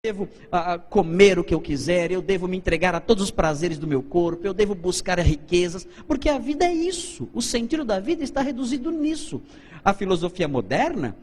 devo comer o que eu quiser, eu devo me entregar a todos os prazeres do meu corpo, eu devo buscar riquezas, porque a vida é isso, o sentido da vida está reduzido nisso. A filosofia moderna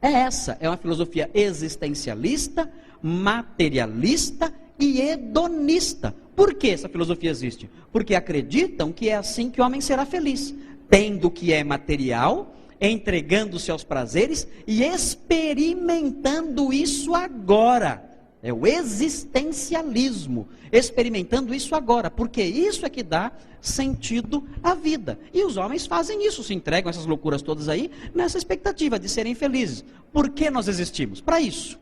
é essa, é uma filosofia existencialista, materialista e hedonista. Por que essa filosofia existe? Porque acreditam que é assim que o homem será feliz, tendo o que é material, entregando-se aos prazeres e experimentando isso agora. É o existencialismo, experimentando isso agora, porque isso é que dá sentido à vida. E os homens fazem isso, se entregam a essas loucuras todas aí, nessa expectativa de serem felizes. Por que nós existimos? Para isso,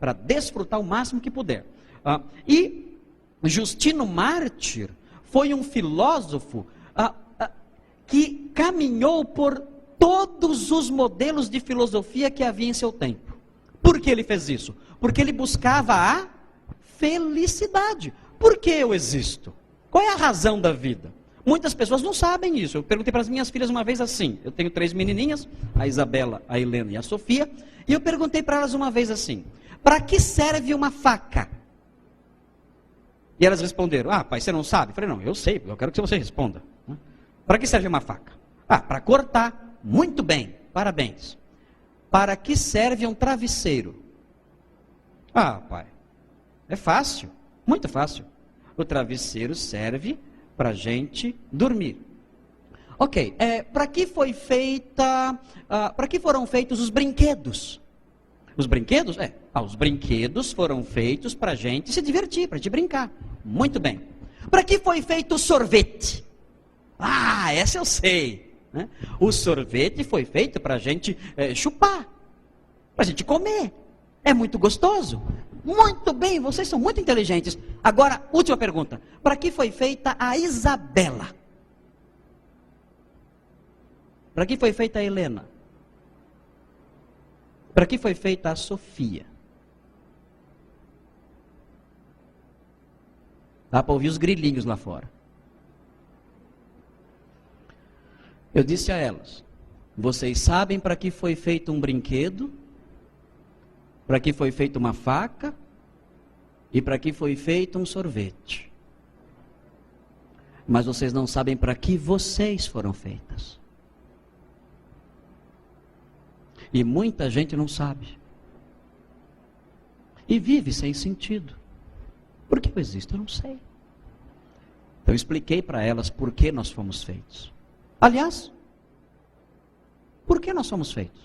para desfrutar o máximo que puder. E Justino Mártir foi um filósofo que caminhou por todos os modelos de filosofia que havia em seu tempo. Por que ele fez isso? Porque ele buscava a felicidade. Por que eu existo? Qual é a razão da vida? Muitas pessoas não sabem isso. Eu perguntei para as minhas filhas uma vez assim. Eu tenho 3 menininhas, a Isabela, a Helena e a Sofia. E eu perguntei para elas uma vez assim: para que serve uma faca? E elas responderam: pai, você não sabe? Eu falei: não, eu sei, eu quero que você responda. Para que serve uma faca? Para cortar. Muito bem, parabéns. Para que serve um travesseiro? Pai, é fácil, muito fácil. O travesseiro serve para a gente dormir. Ok, para que foram feitos os brinquedos? Os brinquedos? Os brinquedos foram feitos para a gente se divertir, para a gente brincar. Muito bem. Para que foi feito o sorvete? Essa eu sei. O sorvete foi feito para a gente chupar, para a gente comer. É muito gostoso. Muito bem, vocês são muito inteligentes. Agora, última pergunta: para que foi feita a Isabela? Para que foi feita a Helena? Para que foi feita a Sofia? Dá para ouvir os grilinhos lá fora. Eu disse a elas: vocês sabem para que foi feito um brinquedo? Para que foi feita uma faca? E para que foi feito um sorvete? Mas vocês não sabem para que vocês foram feitas. E muita gente não sabe. E vive sem sentido. Por que eu existo? Eu não sei. Então eu expliquei para elas por que nós fomos feitos. Aliás, por que nós somos feitos?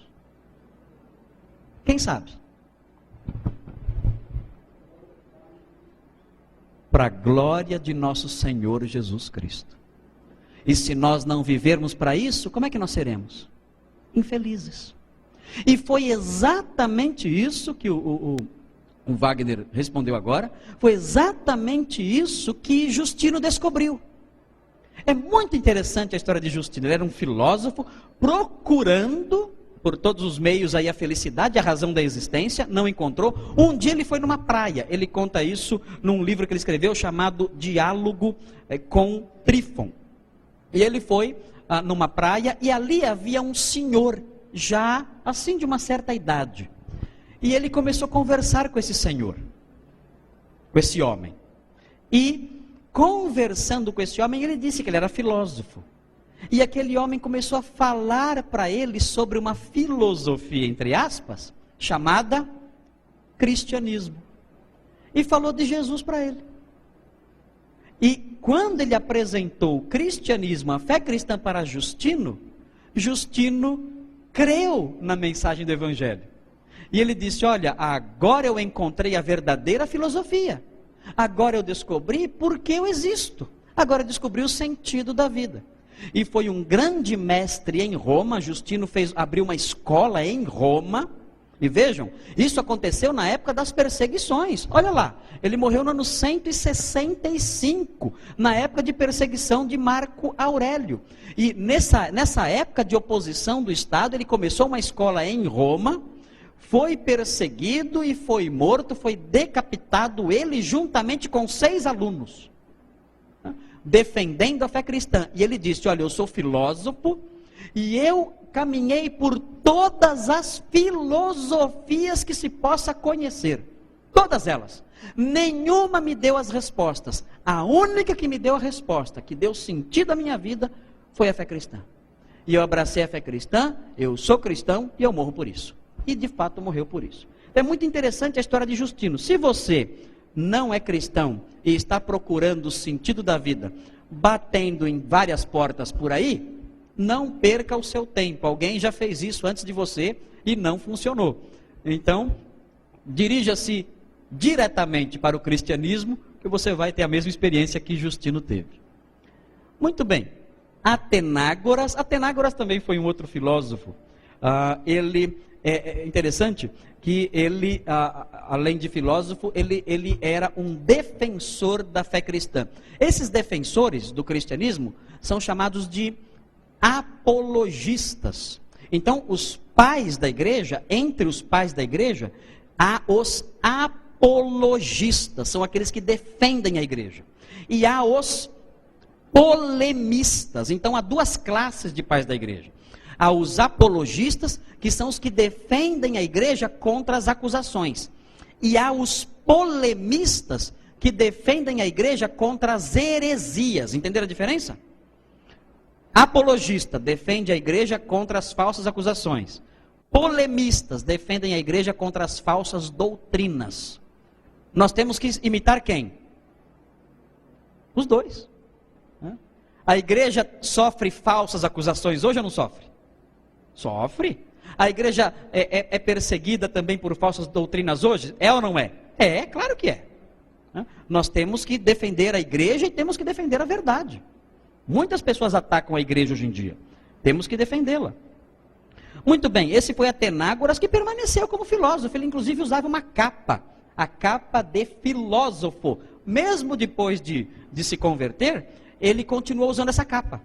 Quem sabe? Para a glória de nosso Senhor Jesus Cristo. E se nós não vivermos para isso, como é que nós seremos? Infelizes. E foi exatamente isso que o Wagner respondeu agora. Foi exatamente isso que Justino descobriu. É muito interessante a história de Justino. Ele era um filósofo procurando por todos os meios aí a felicidade, a razão da existência, não encontrou. Um dia ele foi numa praia. Ele conta isso num livro que ele escreveu chamado Diálogo com Trífon. E ele foi numa praia e ali havia um senhor, já assim de uma certa idade. E ele começou a conversar com esse senhor, com esse homem. E conversando com esse homem, ele disse que ele era filósofo. E aquele homem começou a falar para ele sobre uma filosofia, entre aspas, chamada cristianismo. E falou de Jesus para ele. E quando ele apresentou o cristianismo, a fé cristã para Justino, Justino creu na mensagem do evangelho. E ele disse: olha, agora eu encontrei a verdadeira filosofia. Agora eu descobri por que eu existo. Agora eu descobri o sentido da vida. E foi um grande mestre em Roma. Justino abriu uma escola em Roma. E vejam, isso aconteceu na época das perseguições. Olha lá, ele morreu no ano 165, na época de perseguição de Marco Aurélio. E nessa época de oposição do Estado, ele começou uma escola em Roma, foi perseguido e foi morto, foi decapitado ele juntamente com 6 alunos, defendendo a fé cristã. E ele disse: olha, eu sou filósofo e eu caminhei por todas as filosofias que se possa conhecer. Todas elas. Nenhuma me deu as respostas. A única que me deu a resposta, que deu sentido à minha vida, foi a fé cristã. E eu abracei a fé cristã, eu sou cristão e eu morro por isso. E de fato morreu por isso. É muito interessante a história de Justino. Se você não é cristão e está procurando o sentido da vida, batendo em várias portas por aí, não perca o seu tempo. Alguém já fez isso antes de você e não funcionou. Então, dirija-se diretamente para o cristianismo, que você vai ter a mesma experiência que Justino teve. Muito bem. Atenágoras também foi um outro filósofo. Ele é interessante que ele, além de filósofo, ele era um defensor da fé cristã. Esses defensores do cristianismo são chamados de apologistas. Então, os pais da igreja, entre os pais da igreja, há os apologistas, são aqueles que defendem a igreja. E há os polemistas. Então, há duas classes de pais da igreja. Há os apologistas, que são os que defendem a igreja contra as acusações. E há os polemistas, que defendem a igreja contra as heresias. Entenderam a diferença? Apologista defende a igreja contra as falsas acusações. Polemistas defendem a igreja contra as falsas doutrinas. Nós temos que imitar quem? Os dois. A igreja sofre falsas acusações hoje ou não sofre? Sofre. A igreja é perseguida também por falsas doutrinas hoje? É ou não é? É, claro que é. Nós temos que defender a igreja e temos que defender a verdade. Muitas pessoas atacam a igreja hoje em dia. Temos que defendê-la. Muito bem, esse foi Atenágoras, que permaneceu como filósofo. Ele inclusive usava uma capa, a capa de filósofo. Mesmo depois de se converter, ele continuou usando essa capa.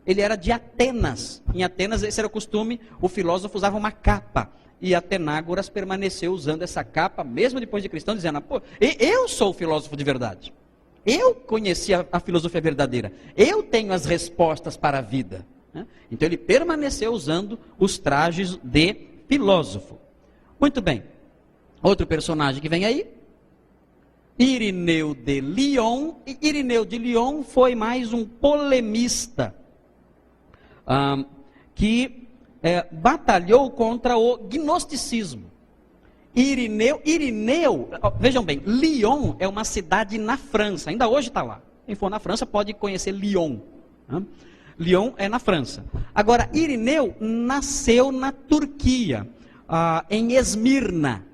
Ele era de Atenas. Em Atenas esse era o costume, o filósofo usava uma capa. E Atenágoras permaneceu usando essa capa, mesmo depois de cristão, dizendo, pô, eu sou o filósofo de verdade. Eu conheci a filosofia verdadeira. Eu tenho as respostas para a vida. Então ele permaneceu usando os trajes de filósofo. Muito bem. Outro personagem que vem aí. Irineu de Lyon. Irineu de Lyon foi mais um polemista que batalhou contra o gnosticismo. Irineu, vejam bem, Lyon é uma cidade na França, ainda hoje está lá. Quem for na França pode conhecer Lyon. Lyon é na França. Agora, Irineu nasceu na Turquia, em Esmirna.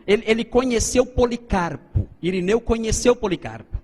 Ele conheceu Policarpo. Irineu conheceu Policarpo.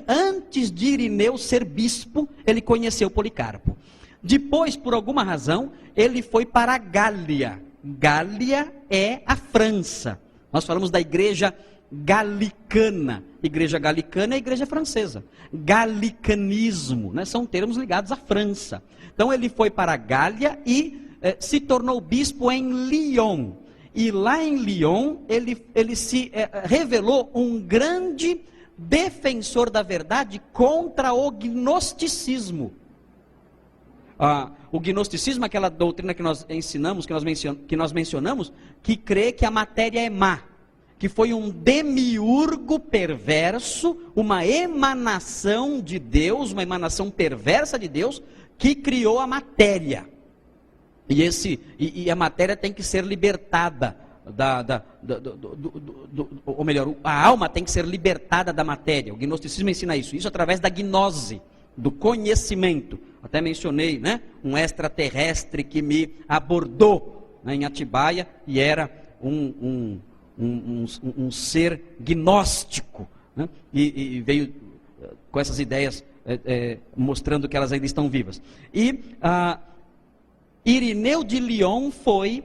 Antes de Irineu ser bispo, ele conheceu Policarpo. Depois, por alguma razão, ele foi para a Gália. Gália é a França. Nós falamos da igreja galicana. Igreja galicana é a igreja francesa. Galicanismo, né? São termos ligados à França. Então ele foi para a Gália e se tornou bispo em Lyon. E lá em Lyon ele se revelou um grande defensor da verdade contra o gnosticismo. O gnosticismo é aquela doutrina que nós ensinamos, que nós mencionamos, que crê que a matéria é má, que foi um demiurgo perverso, uma emanação de Deus, uma emanação perversa de Deus, que criou a matéria. E a matéria tem que ser libertada, ou melhor, a alma tem que ser libertada da matéria. O gnosticismo ensina isso através da gnose, do conhecimento. Até mencionei, né, um extraterrestre que me abordou, né, em Atibaia, e era um ser gnóstico, né, e veio com essas ideias mostrando que elas ainda estão vivas. E Irineu de Lyon foi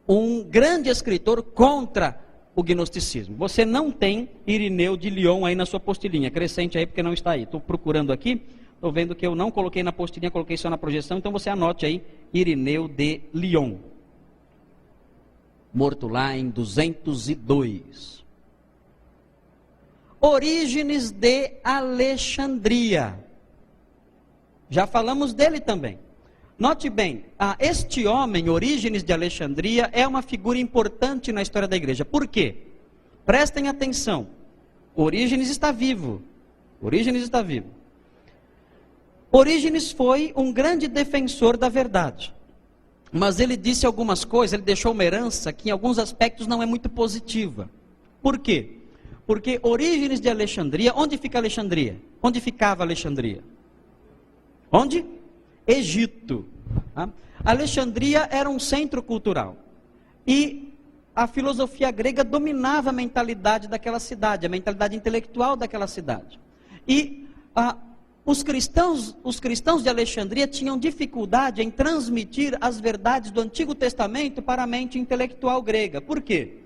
um grande escritor contra o gnosticismo. Você não tem Irineu de Lyon aí na sua apostilinha. Acrescente aí porque não está aí. Estou procurando aqui, estou vendo que eu não coloquei na apostilinha, coloquei só na projeção, então você anote aí Irineu de Lyon. Morto lá em 202. Orígenes de Alexandria. Já falamos dele também. Note bem, este homem, Orígenes de Alexandria, é uma figura importante na história da igreja. Por quê? Prestem atenção. Orígenes está vivo. Orígenes está vivo. Orígenes foi um grande defensor da verdade. Mas ele disse algumas coisas, ele deixou uma herança que em alguns aspectos não é muito positiva. Por quê? Porque Orígenes de Alexandria, onde fica Alexandria? Onde ficava Alexandria? Onde? Egito. Alexandria era um centro cultural. E a filosofia grega dominava a mentalidade daquela cidade, a mentalidade intelectual daquela cidade. E os cristãos de Alexandria tinham dificuldade em transmitir as verdades do Antigo Testamento para a mente intelectual grega. Por quê?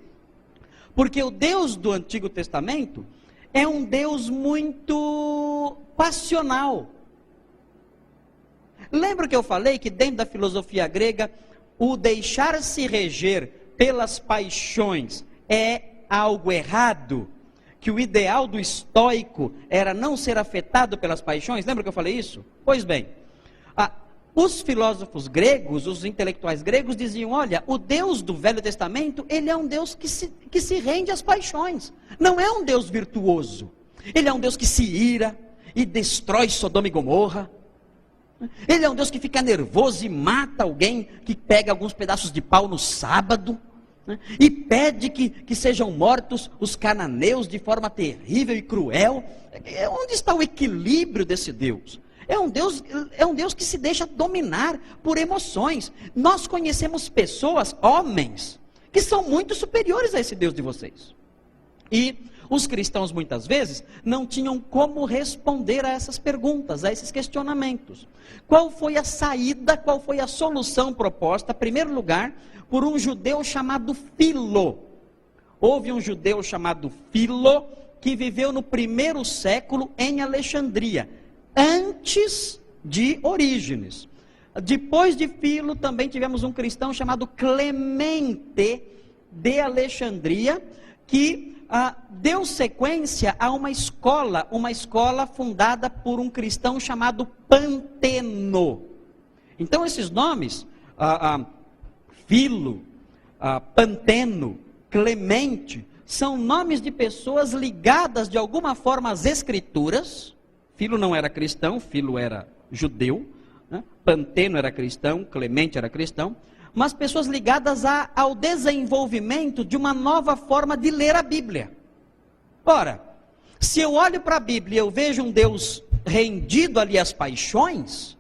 Porque o Deus do Antigo Testamento é um Deus muito passional. Lembra que eu falei que dentro da filosofia grega, o deixar-se reger pelas paixões é algo errado? Que o ideal do estoico era não ser afetado pelas paixões? Lembra que eu falei isso? Pois bem, os filósofos gregos, os intelectuais gregos diziam, olha, o Deus do Velho Testamento, ele é um Deus que se rende às paixões. Não é um Deus virtuoso. Ele é um Deus que se ira e destrói Sodoma e Gomorra. Ele é um Deus que fica nervoso e mata alguém que pega alguns pedaços de pau no sábado. E pede que sejam mortos os cananeus de forma terrível e cruel. Onde está o equilíbrio desse Deus? É um Deus que se deixa dominar por emoções. Nós conhecemos pessoas, homens, que são muito superiores a esse Deus de vocês. E os cristãos muitas vezes não tinham como responder a essas perguntas, a esses questionamentos. Qual foi a saída, qual foi a solução proposta, em primeiro lugar, por um judeu chamado Filo? Houve um judeu chamado Filo, que viveu no 1º século em Alexandria, antes de Orígenes. Depois de Filo, também tivemos um cristão chamado Clemente de Alexandria, que deu sequência a uma escola fundada por um cristão chamado Panteno. Então esses nomes, Filo, Panteno, Clemente, são nomes de pessoas ligadas de alguma forma às escrituras. Filo não era cristão, Filo era judeu, né? Panteno era cristão, Clemente era cristão, mas pessoas ligadas ao desenvolvimento de uma nova forma de ler a Bíblia. Ora, se eu olho para a Bíblia e eu vejo um Deus rendido ali às paixões,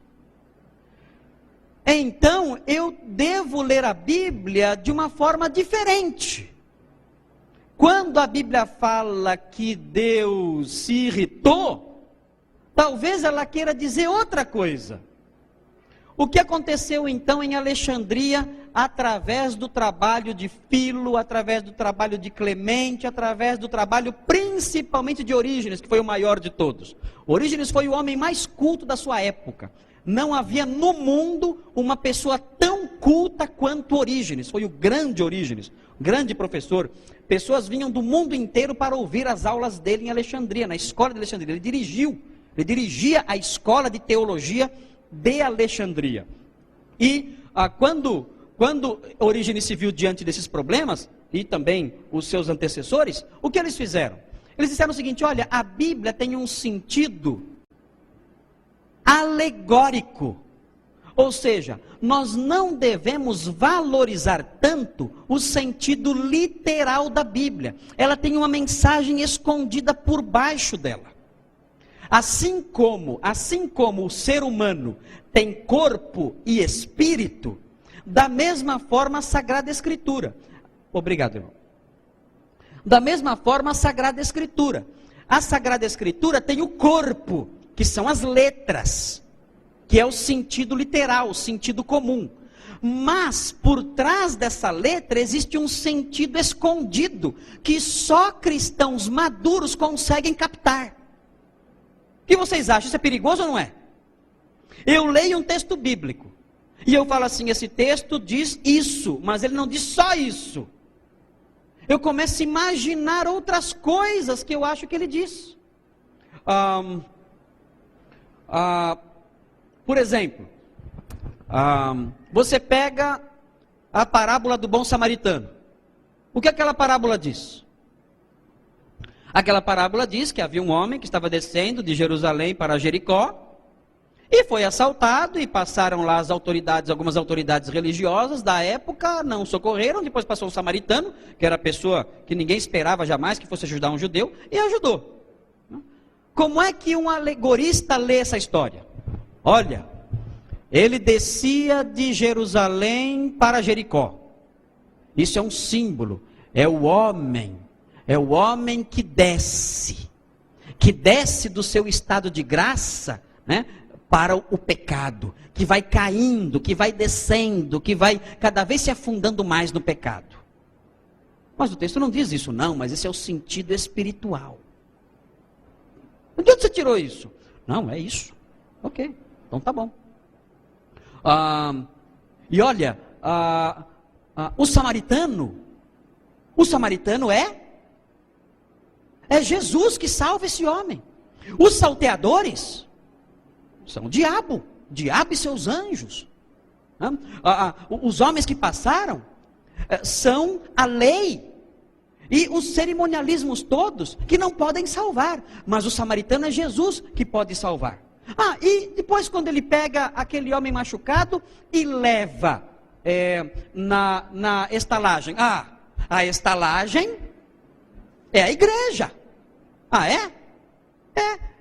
então eu devo ler a Bíblia de uma forma diferente. Quando a Bíblia fala que Deus se irritou, talvez ela queira dizer outra coisa. O que aconteceu então em Alexandria, através do trabalho de Filo, através do trabalho de Clemente, através do trabalho principalmente de Orígenes, que foi o maior de todos. Orígenes foi o homem mais culto da sua época. Não havia no mundo uma pessoa tão culta quanto Orígenes. Foi o grande Orígenes, grande professor. Pessoas vinham do mundo inteiro para ouvir as aulas dele em Alexandria, na escola de Alexandria. Ele dirigia a escola de teologia de Alexandria. E quando Orígenes se viu diante desses problemas, e também os seus antecessores, o que eles fizeram? Eles disseram o seguinte: olha, a Bíblia tem um sentido alegórico. Ou seja, nós não devemos valorizar tanto o sentido literal da Bíblia. Ela tem uma mensagem escondida por baixo dela. Assim como o ser humano tem corpo e espírito, da mesma forma a Sagrada Escritura. Obrigado, irmão. Da mesma forma a Sagrada Escritura. A Sagrada Escritura tem o corpo, que são as letras, que é o sentido literal, o sentido comum. Mas por trás dessa letra existe um sentido escondido, que só cristãos maduros conseguem captar. O que vocês acham? Isso é perigoso ou não é? Eu leio um texto bíblico e eu falo assim: esse texto diz isso, mas ele não diz só isso. Eu começo a imaginar outras coisas que eu acho que ele diz. Por exemplo, Você pega a parábola do bom samaritano. O que aquela parábola diz? Aquela parábola diz que havia um homem que estava descendo de Jerusalém para Jericó, e foi assaltado, e passaram lá as autoridades, algumas autoridades religiosas da época, não socorreram. Depois passou um samaritano, que era a pessoa que ninguém esperava jamais que fosse ajudar um judeu, e ajudou. Como é que um alegorista lê essa história? Olha, ele descia de Jerusalém para Jericó. Isso é um símbolo, é o homem que desce do seu estado de graça, né, para o pecado, que vai caindo, que vai descendo, que vai cada vez se afundando mais no pecado. Mas o texto não diz isso não, mas esse é o sentido espiritual. De onde você tirou isso? Não, é isso. Ok, então tá bom. E olha, o samaritano é Jesus que salva esse homem. Os salteadores são o diabo e seus anjos. Os homens que passaram são a lei e os cerimonialismos todos que não podem salvar, mas o samaritano é Jesus que pode salvar. E depois quando ele pega aquele homem machucado e leva na estalagem, a estalagem é a igreja. É?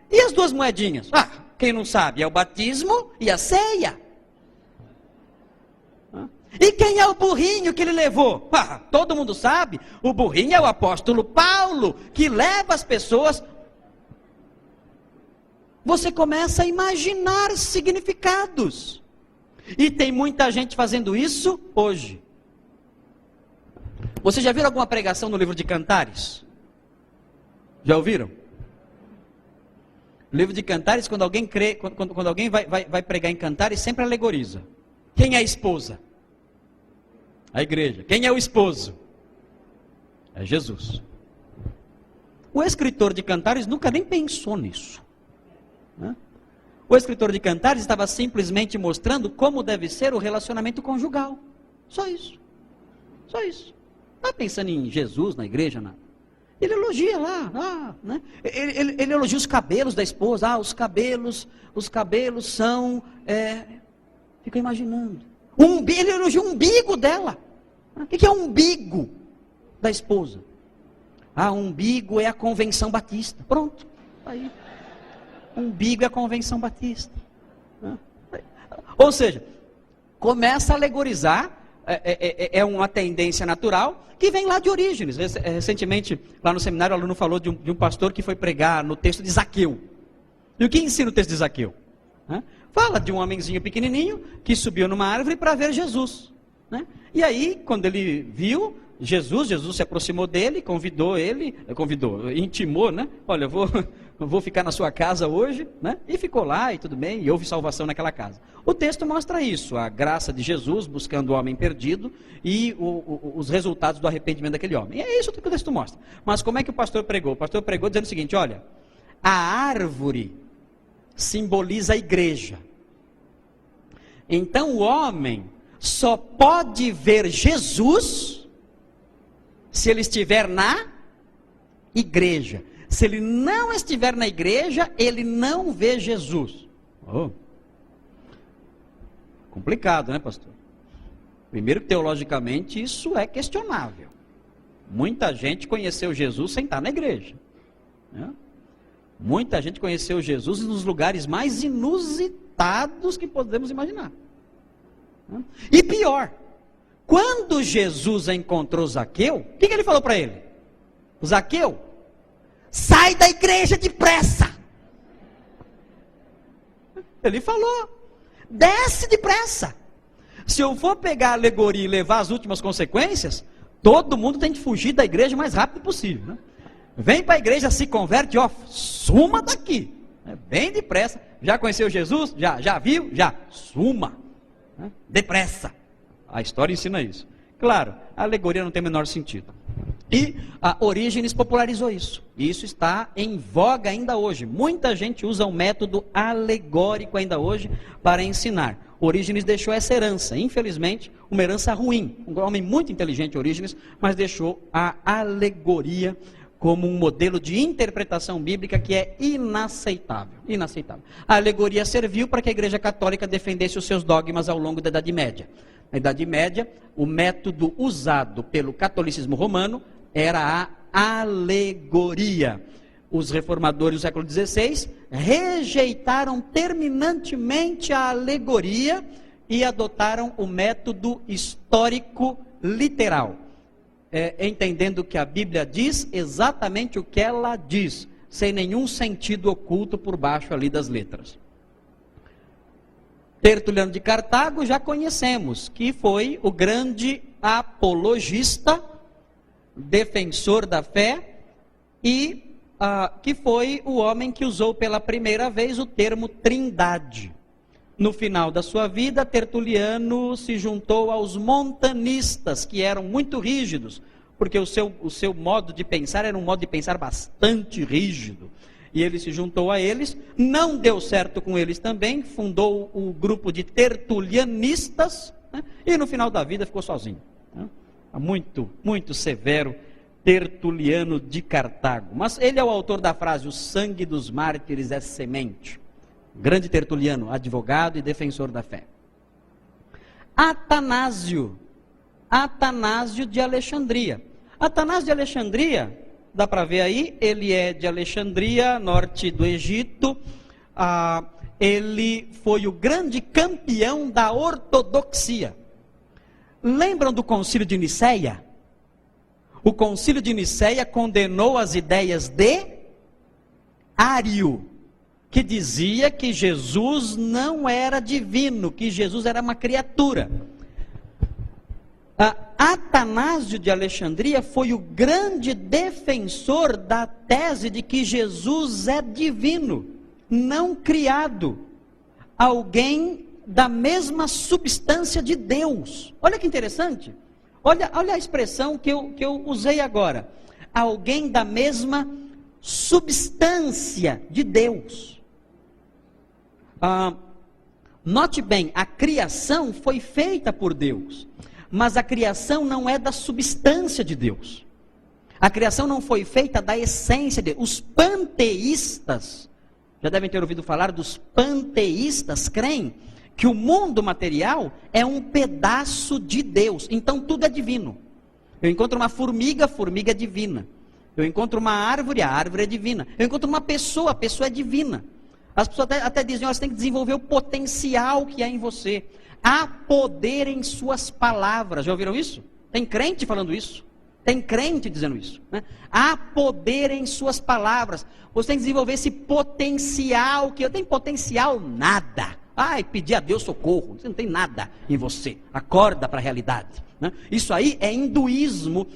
E as duas moedinhas? Quem não sabe, é o batismo e a ceia. E quem é o burrinho que ele levou? Todo mundo sabe, o burrinho é o apóstolo Paulo, que leva as pessoas. Você começa a imaginar significados. E tem muita gente fazendo isso hoje. Você já viu alguma pregação no livro de Cantares? Já ouviram? O livro de Cantares, quando alguém vai pregar em Cantares, sempre alegoriza. Quem é a esposa? A igreja. Quem é o esposo? É Jesus. O escritor de Cantares nunca nem pensou nisso. O escritor de Cantares estava simplesmente mostrando como deve ser o relacionamento conjugal. Só isso. Não está pensando em Jesus, na igreja, nada. Ele elogia lá, né? Ele elogia os cabelos da esposa. Os cabelos são... Fica imaginando. Ele elogia o umbigo dela. O que é o umbigo da esposa? O umbigo é a convenção batista. Pronto. Aí. Umbigo é a convenção batista. Ou seja, começa a alegorizar. É uma tendência natural que vem lá de Orígenes. Recentemente, lá no seminário, o aluno falou de um pastor que foi pregar no texto de Zaqueu. E o que ensina o texto de Zaqueu? Fala de um homenzinho pequenininho que subiu numa árvore para ver Jesus. E aí, quando ele viu Jesus se aproximou dele, intimou, né? Olha, eu vou ficar na sua casa hoje, né? E ficou lá, e tudo bem, e houve salvação naquela casa. O texto mostra isso, a graça de Jesus buscando o homem perdido e os resultados do arrependimento daquele homem. E é isso que o texto mostra. Mas como é que o pastor pregou? O pastor pregou dizendo o seguinte, olha, a árvore simboliza a igreja. Então o homem só pode ver Jesus se ele estiver na igreja. Se ele não estiver na igreja, ele não vê Jesus. Complicado, né, pastor? Primeiro, teologicamente, isso é questionável. Muita gente conheceu Jesus sem estar na igreja. Muita gente conheceu Jesus nos lugares mais inusitados que podemos imaginar. E pior, quando Jesus encontrou Zaqueu, o que ele falou para ele? Zaqueu, sai da igreja depressa. Ele falou, desce depressa. Se eu for pegar a alegoria e levar as últimas consequências, todo mundo tem que fugir da igreja o mais rápido possível, né? Vem para a igreja, se converte, suma daqui, bem depressa. Já conheceu Jesus? Já viu? Já, suma, depressa. A história ensina isso. Claro, a alegoria não tem o menor sentido. E a Orígenes popularizou isso. E isso está em voga ainda hoje. Muita gente usa o método alegórico ainda hoje para ensinar. Orígenes deixou essa herança, infelizmente, uma herança ruim. Um homem muito inteligente, Orígenes, mas deixou a alegoria como um modelo de interpretação bíblica que é inaceitável. Inaceitável. A alegoria serviu para que a Igreja Católica defendesse os seus dogmas ao longo da Idade Média. Na Idade Média, o método usado pelo catolicismo romano era a alegoria. Os reformadores do século XVI rejeitaram terminantemente a alegoria e adotaram o método histórico literal, entendendo que a Bíblia diz exatamente o que ela diz, sem nenhum sentido oculto por baixo ali das letras. Tertuliano de Cartago já conhecemos, que foi o grande apologista, defensor da fé, e que foi o homem que usou pela primeira vez o termo trindade. No final da sua vida, Tertuliano se juntou aos montanistas, que eram muito rígidos, porque o seu modo de pensar era um modo de pensar bastante rígido. E ele se juntou a eles, não deu certo com eles também, fundou o grupo de tertulianistas, né? E no final da vida ficou sozinho. Né? Muito, muito severo, Tertuliano de Cartago. Mas ele é o autor da frase, o sangue dos mártires é semente. Grande Tertuliano, advogado e defensor da fé. Atanásio de Alexandria. Atanásio de Alexandria, dá para ver aí, ele é de Alexandria, norte do Egito. Ele foi o grande campeão da ortodoxia. Lembram do concílio de Nicéia? O concílio de Nicéia condenou as ideias de Ário, que dizia que Jesus não era divino, que Jesus era uma criatura. Atanásio de Alexandria foi o grande defensor da tese de que Jesus é divino, não criado, alguém da mesma substância de Deus. Olha que interessante, olha a expressão que eu usei agora, alguém da mesma substância de Deus. Note bem, a criação foi feita por Deus, mas a criação não é da substância de Deus. A criação não foi feita da essência de Deus. Os panteístas, já devem ter ouvido falar dos panteístas, creem que o mundo material é um pedaço de Deus, então tudo é divino. Eu encontro uma formiga, a formiga é divina. Eu encontro uma árvore, a árvore é divina. Eu encontro uma pessoa, a pessoa é divina. As pessoas até dizem, você tem que desenvolver o potencial que há em você. Há poder em suas palavras. Já ouviram isso? Tem crente falando isso? Tem crente dizendo isso, né? Há poder em suas palavras. Você tem que desenvolver esse potencial. Que eu tenho potencial? Nada. Pedir a Deus socorro. Você não tem nada em você. Acorda para a realidade, né? Isso aí é hinduísmo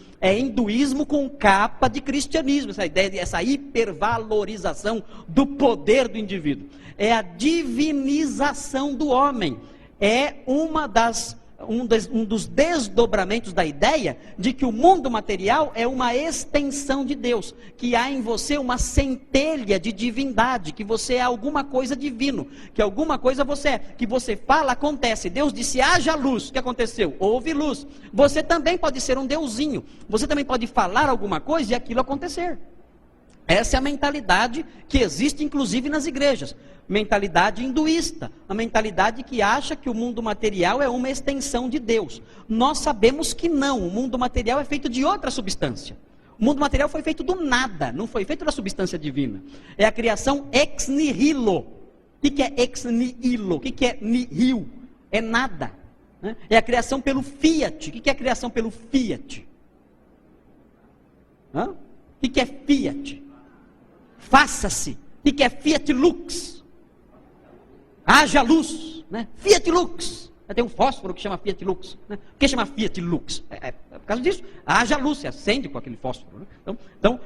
com capa de cristianismo. Essa ideia, essa hipervalorização do poder do indivíduo. É a divinização do homem. É um dos desdobramentos da ideia de que o mundo material é uma extensão de Deus, que há em você uma centelha de divindade, que você é alguma coisa divino, que alguma coisa você é, que você fala, acontece. Deus disse, haja luz, o que aconteceu? Houve luz. Você também pode ser um deusinho, você também pode falar alguma coisa e aquilo acontecer. Essa é a mentalidade que existe inclusive nas igrejas. Mentalidade hinduísta, a mentalidade que acha que o mundo material é uma extensão de Deus. Nós sabemos que não, o mundo material é feito de outra substância. O mundo material foi feito do nada, não foi feito da substância divina. É a criação ex nihilo. O que é ex nihilo? O que é nihil? É nada, né? É a criação pelo fiat. O que é a criação pelo fiat? O que é fiat? Faça-se. O que é fiat lux? Haja luz, né? Fiat lux. Tem um fósforo que chama Fiat lux, né? Por que chama Fiat lux? Por causa disso. Haja luz, se acende com aquele fósforo, né? Então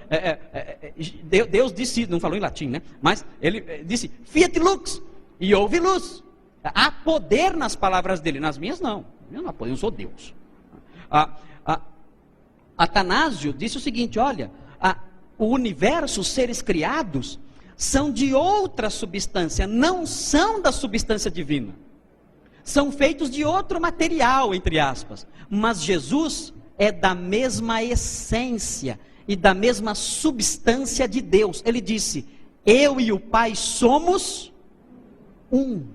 Deus disse, não falou em latim, né? Mas ele disse Fiat lux, e houve luz. Há poder nas palavras dele, nas minhas não. Eu não sou Deus. Atanásio disse o seguinte: olha, o universo, os seres criados, são de outra substância, não são da substância divina. São feitos de outro material, entre aspas. Mas Jesus é da mesma essência e da mesma substância de Deus. Ele disse: eu e o Pai somos um.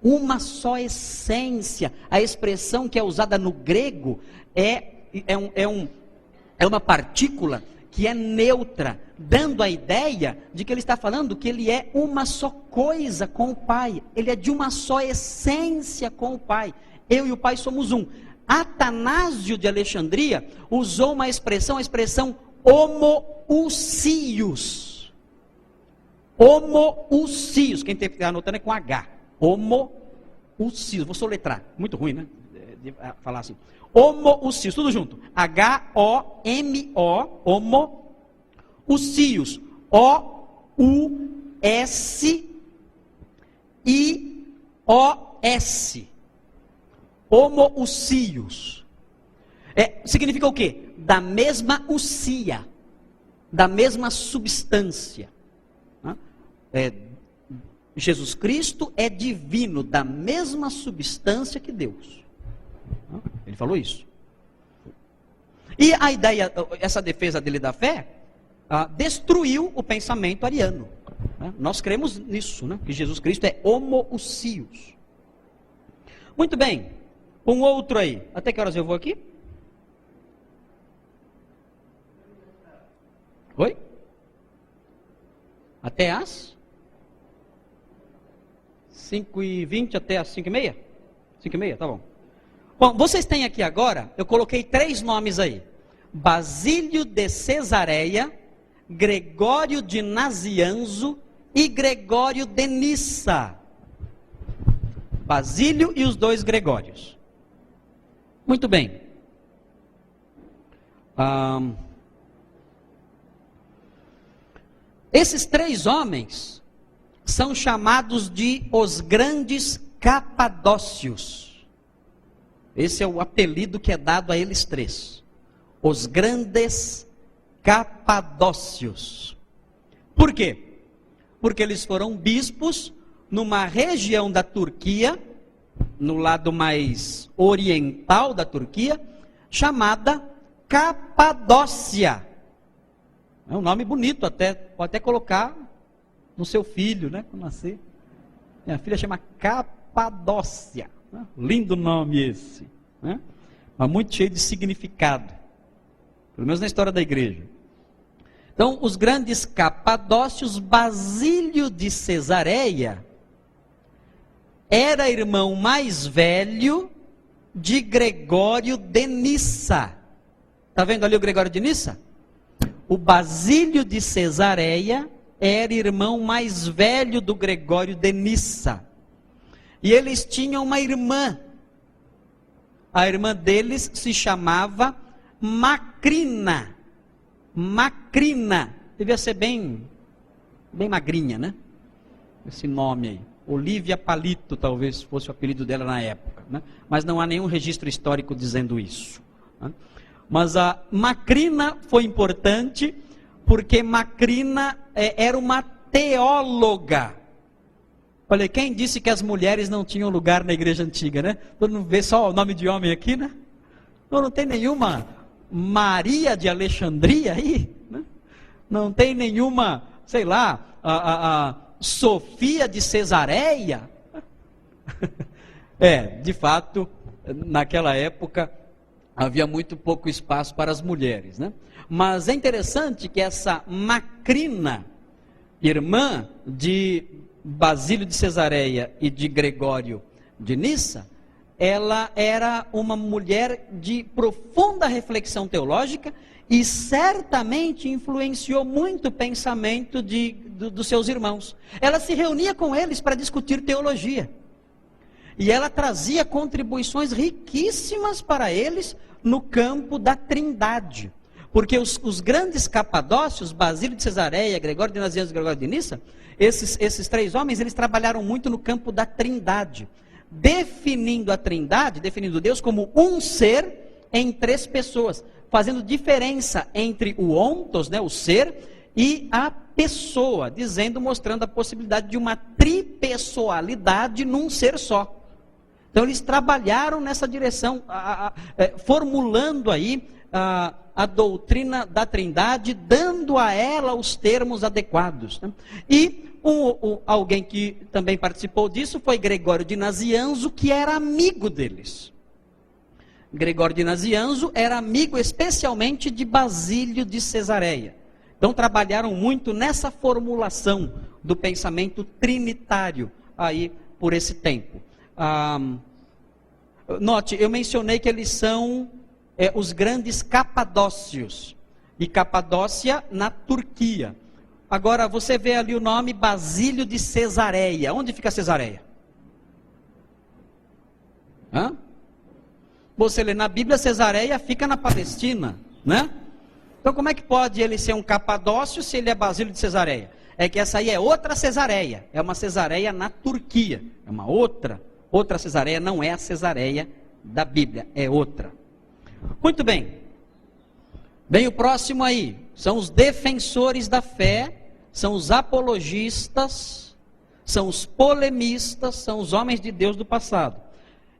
Uma só essência. A expressão que é usada no grego é uma partícula que é neutra, dando a ideia de que ele está falando que ele é uma só coisa com o Pai. Ele é de uma só essência com o Pai. Eu e o Pai somos um. Atanásio de Alexandria usou a expressão homoousios. Homoousios. Quem está anotando é com H. Homoousios. Vou soletrar. Muito ruim, né? De falar assim. Homoousios. Tudo junto. H-O-M-O. Homoousios. O-U-S-I-O-S. Homoousios. Significa o quê? Da mesma ousia. Da mesma substância. Jesus Cristo é divino, da mesma substância que Deus. Ele falou isso. E a ideia, essa defesa dele da fé, destruiu o pensamento ariano. Nós cremos nisso, que Jesus Cristo é homoousios. Muito bem, um outro aí. Até que horas eu vou aqui? Oi? Até as 5h20 até as 5h30? 5h30, tá bom. Bom, vocês têm aqui agora, eu coloquei 3 nomes aí. Basílio de Cesareia, Gregório de Nazianzo e Gregório de Nissa. Basílio e os 2 Gregórios. Muito bem. Esses 3 homens são chamados de os grandes capadócios. Esse é o apelido que é dado a eles 3. Os grandes capadócios. Por quê? Porque eles foram bispos numa região da Turquia, no lado mais oriental da Turquia, chamada Capadócia. É um nome bonito, pode até colocar no seu filho, quando nascer. Minha filha chama Capadócia. Lindo nome esse. Mas muito cheio de significado. Pelo menos na história da igreja. Então, os grandes capadócios, Basílio de Cesareia era irmão mais velho de Gregório de Nissa. Está vendo ali o Gregório de Nissa? O Basílio de Cesareia era irmão mais velho do Gregório de Nissa. E eles tinham uma irmã. A irmã deles se chamava Macrina. Macrina. Devia ser bem magrinha, Esse nome aí. Olívia Palito, talvez fosse o apelido dela na época. Mas não há nenhum registro histórico dizendo isso. Mas a Macrina foi importante, porque Macrina era uma teóloga. Olha, quem disse que as mulheres não tinham lugar na igreja antiga, Todo mundo vê só o nome de homem aqui, Não tem nenhuma Maria de Alexandria aí, Não tem nenhuma, sei lá, a Sofia de Cesareia. De fato, naquela época havia muito pouco espaço para as mulheres, Mas é interessante que essa Macrina, irmã de Basílio de Cesareia e de Gregório de Nissa, ela era uma mulher de profunda reflexão teológica e certamente influenciou muito o pensamento dos seus irmãos. Ela se reunia com eles para discutir teologia. E ela trazia contribuições riquíssimas para eles no campo da Trindade. Porque os grandes capadócios, Basílio de Cesareia, Gregório de Nazianzo e Gregório de Nissa, esses 3 homens, eles trabalharam muito no campo da Trindade. Definindo a Trindade, definindo Deus como um ser em 3 pessoas. fazendo diferença entre o ontos, né, o ser, e a pessoa, mostrando a possibilidade de uma tripessoalidade num ser só. Então eles trabalharam nessa direção, formulando aí a doutrina da Trindade, dando a ela os termos adequados, né? E alguém que também participou disso foi Gregório de Nazianzo, que era amigo deles. Gregório de Nazianzo era amigo especialmente de Basílio de Cesareia. Então trabalharam muito nessa formulação do pensamento trinitário aí por esse tempo. Note, eu mencionei que eles são os grandes capadócios. E Capadócia na Turquia. Agora você vê ali o nome Basílio de Cesareia. Onde fica Cesareia? Você lê na Bíblia, Cesareia fica na Palestina, né? Então como é que pode ele ser um capadócio se ele é Basílio de Cesareia? É que essa aí é outra Cesareia, é uma Cesareia na Turquia, é uma outra Cesareia, não é a Cesareia da Bíblia, é outra. Muito bem, vem o próximo aí, são os defensores da fé, são os apologistas, são os polemistas, são os homens de Deus do passado.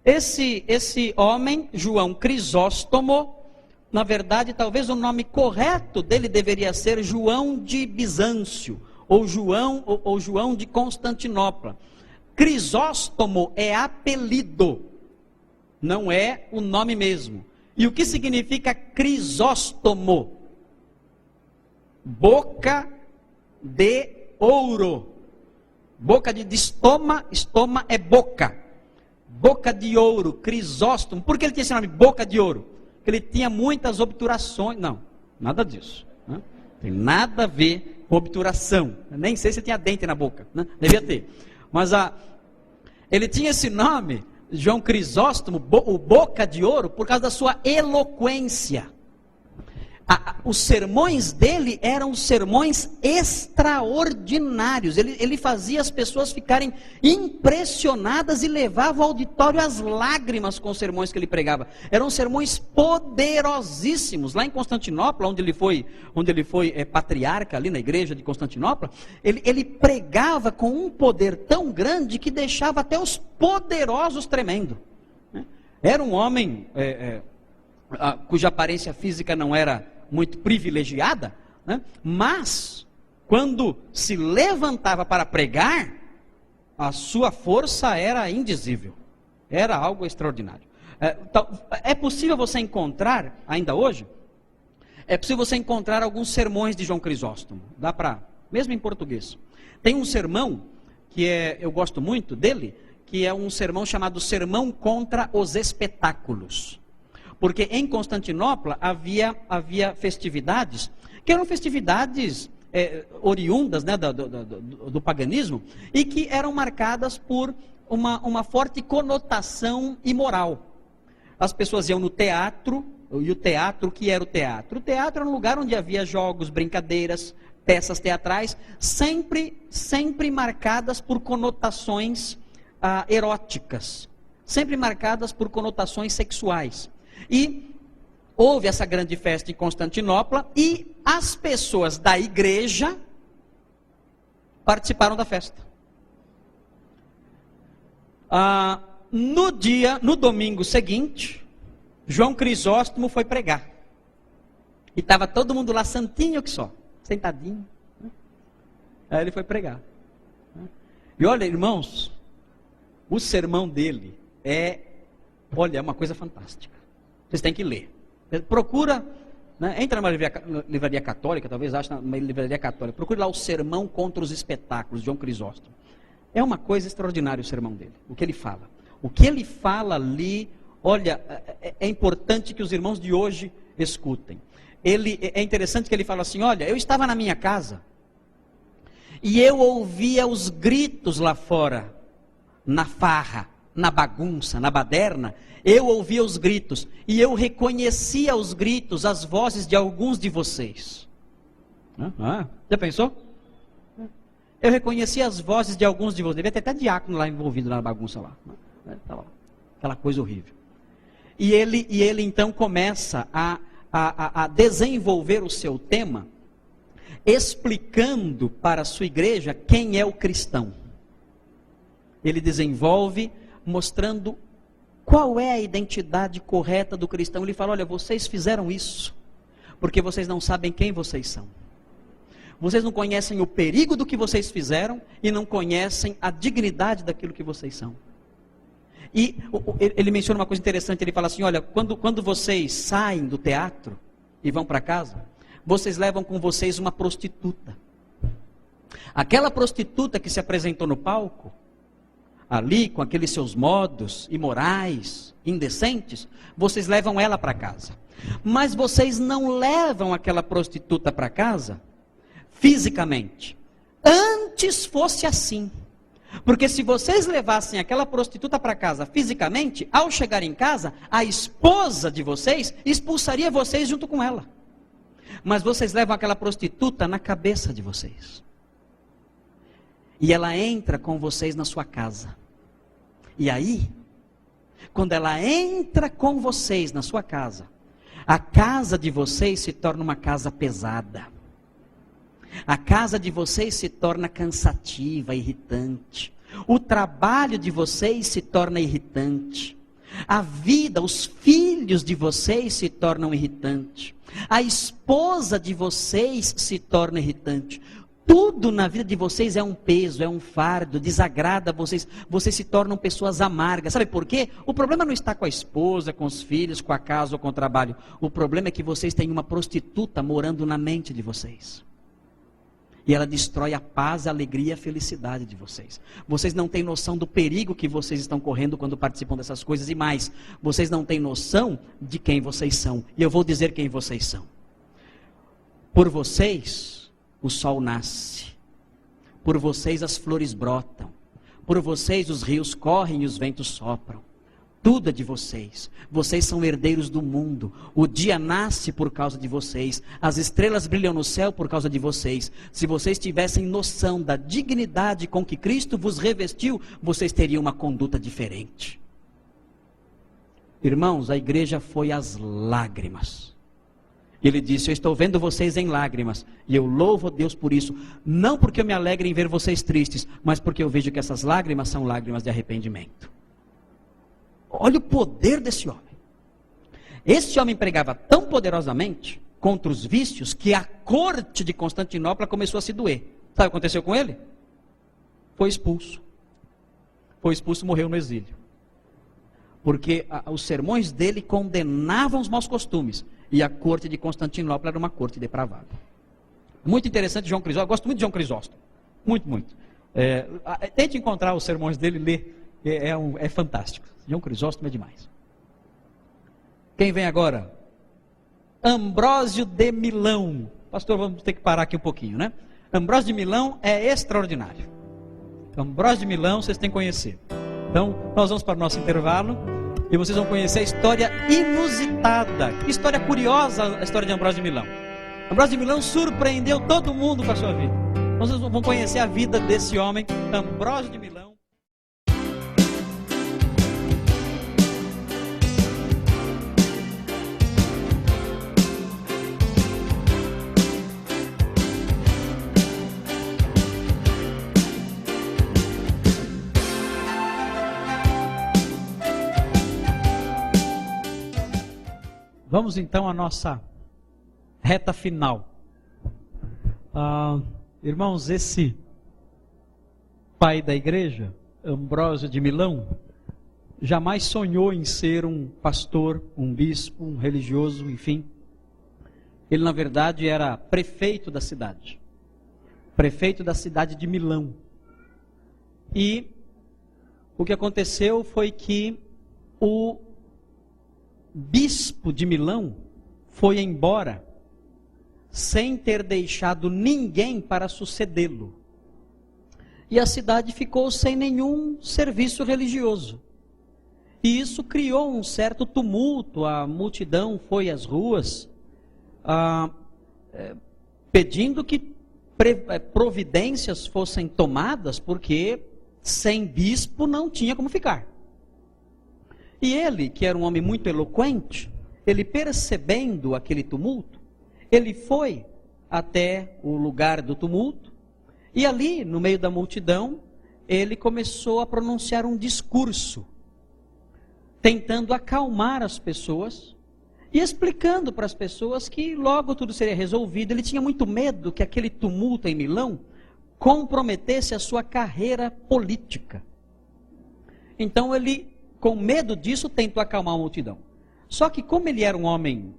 Esse homem, João Crisóstomo, na verdade, talvez o nome correto dele deveria ser João de Bizâncio, ou João de Constantinopla. Crisóstomo é apelido, não é o nome mesmo. E o que significa Crisóstomo? Boca de ouro. Boca de estoma é boca. Boca de ouro, Crisóstomo. Por que ele tinha esse nome, boca de ouro? Porque ele tinha muitas obturações. Não, nada disso. Né? Tem nada a ver com obturação. Nem sei se tinha dente na boca. Né? Devia ter. Mas ele tinha esse nome, João Crisóstomo, o boca de ouro, por causa da sua eloquência. Os sermões dele eram sermões extraordinários. Ele fazia as pessoas ficarem impressionadas e levava o auditório às lágrimas com os sermões que ele pregava. Eram sermões poderosíssimos. Lá em Constantinopla, onde ele foi patriarca ali na igreja de Constantinopla, ele pregava com um poder tão grande que deixava até os poderosos tremendo. Era um homem cuja aparência física não era muito privilegiada, né? Mas quando se levantava para pregar, a sua força era indizível, era algo extraordinário. É possível você encontrar, ainda hoje, é possível você encontrar alguns sermões de João Crisóstomo, dá para, mesmo em português. Tem um sermão, eu gosto muito dele, que é um sermão chamado Sermão contra os Espetáculos. Porque em Constantinopla havia festividades, que eram festividades oriundas, né, do paganismo, e que eram marcadas por uma forte conotação imoral. As pessoas iam no teatro, e o teatro, o que era o teatro? O teatro era um lugar onde havia jogos, brincadeiras, peças teatrais, sempre marcadas por conotações eróticas, sempre marcadas por conotações sexuais. E houve essa grande festa em Constantinopla e as pessoas da igreja participaram da festa. No domingo seguinte, João Crisóstomo foi pregar. E estava todo mundo lá santinho que só, sentadinho. Né? Aí ele foi pregar. Né? E olha, irmãos, o sermão dele é uma coisa fantástica. Vocês têm que ler. Procura, né, entra numa livraria católica, talvez ache numa livraria católica, procure lá o Sermão contra os Espetáculos, de João Crisóstomo. É uma coisa extraordinária o sermão dele, o que ele fala. O que ele fala ali, olha, é importante que os irmãos de hoje escutem. É interessante que ele fala assim, olha, eu estava na minha casa, e eu ouvia os gritos lá fora, na farra, na bagunça, na baderna, eu ouvia os gritos, e eu reconhecia os gritos, as vozes de alguns de vocês. Já pensou? Eu reconhecia as vozes de alguns de vocês, devia ter até diácono lá envolvido na bagunça lá. Aquela coisa horrível. E ele então começa a a desenvolver o seu tema, explicando para a sua igreja quem é o cristão. Ele desenvolve mostrando qual é a identidade correta do cristão. Ele fala: olha, vocês fizeram isso porque vocês não sabem quem vocês são. Vocês não conhecem o perigo do que vocês fizeram e não conhecem a dignidade daquilo que vocês são. E ele menciona uma coisa interessante, ele fala assim: olha, quando vocês saem do teatro e vão para casa, vocês levam com vocês uma prostituta. Aquela prostituta que se apresentou no palco, ali com aqueles seus modos imorais, indecentes, vocês levam ela para casa. Mas vocês não levam aquela prostituta para casa fisicamente. Antes fosse assim. Porque se vocês levassem aquela prostituta para casa fisicamente, ao chegar em casa, a esposa de vocês expulsaria vocês junto com ela. Mas vocês levam aquela prostituta na cabeça de vocês. E ela entra com vocês na sua casa. E aí, quando ela entra com vocês na sua casa, a casa de vocês se torna uma casa pesada. A casa de vocês se torna cansativa, irritante. O trabalho de vocês se torna irritante. A vida, os filhos de vocês se tornam irritantes. A esposa de vocês se torna irritante. Tudo na vida de vocês é um peso, é um fardo, desagrada a vocês. Vocês se tornam pessoas amargas. Sabe por quê? O problema não está com a esposa, com os filhos, com a casa ou com o trabalho. O problema é que vocês têm uma prostituta morando na mente de vocês. E ela destrói a paz, a alegria e a felicidade de vocês. Vocês não têm noção do perigo que vocês estão correndo quando participam dessas coisas. E mais, vocês não têm noção de quem vocês são. E eu vou dizer quem vocês são. Por vocês, o sol nasce. Por vocês, as flores brotam. Por vocês, os rios correm e os ventos sopram. Tudo é de vocês. Vocês são herdeiros do mundo. O dia nasce por causa de vocês. As estrelas brilham no céu por causa de vocês. Se vocês tivessem noção da dignidade com que Cristo vos revestiu, vocês teriam uma conduta diferente. Irmãos, a igreja foi às lágrimas. Ele disse: eu estou vendo vocês em lágrimas. E eu louvo a Deus por isso. Não porque eu me alegre em ver vocês tristes, mas porque eu vejo que essas lágrimas são lágrimas de arrependimento. Olha o poder desse homem. Esse homem pregava tão poderosamente contra os vícios que a corte de Constantinopla começou a se doer. Sabe o que aconteceu com ele? Foi expulso. Foi expulso e morreu no exílio. Porque os sermões dele condenavam os maus costumes. E a corte de Constantinopla era uma corte depravada. Muito interessante João Crisóstomo. Eu gosto muito de João Crisóstomo. Muito, muito. Tente encontrar os sermões dele e ler. É fantástico. João Crisóstomo é demais. Quem vem agora? Ambrósio de Milão. Pastor, vamos ter que parar aqui um pouquinho, né? Ambrósio de Milão é extraordinário. Ambrósio de Milão, vocês têm que conhecer. Então, nós vamos para o nosso intervalo e vocês vão conhecer a história inusitada. Que história curiosa a história de Ambrósio de Milão. Ambrósio de Milão surpreendeu todo mundo com a sua vida. Vocês vão conhecer a vida desse homem, Ambrósio de Milão. Vamos então à nossa reta final. Irmãos, esse pai da igreja, Ambrósio de Milão, jamais sonhou em ser um pastor, um bispo, um religioso, enfim. Ele, na verdade, era prefeito da cidade. Prefeito da cidade de Milão. E o que aconteceu foi que o bispo de Milão foi embora sem ter deixado ninguém para sucedê-lo. E a cidade ficou sem nenhum serviço religioso. E isso criou um certo tumulto. A multidão foi às ruas pedindo que providências fossem tomadas, porque sem bispo não tinha como ficar. E ele, que era um homem muito eloquente, ele percebendo aquele tumulto, ele foi até o lugar do tumulto, e ali, no meio da multidão, ele começou a pronunciar um discurso, tentando acalmar as pessoas, e explicando para as pessoas que logo tudo seria resolvido. Ele tinha muito medo que aquele tumulto em Milão comprometesse a sua carreira política. Então ele, com medo disso, tentou acalmar a multidão. Só que como ele era um homem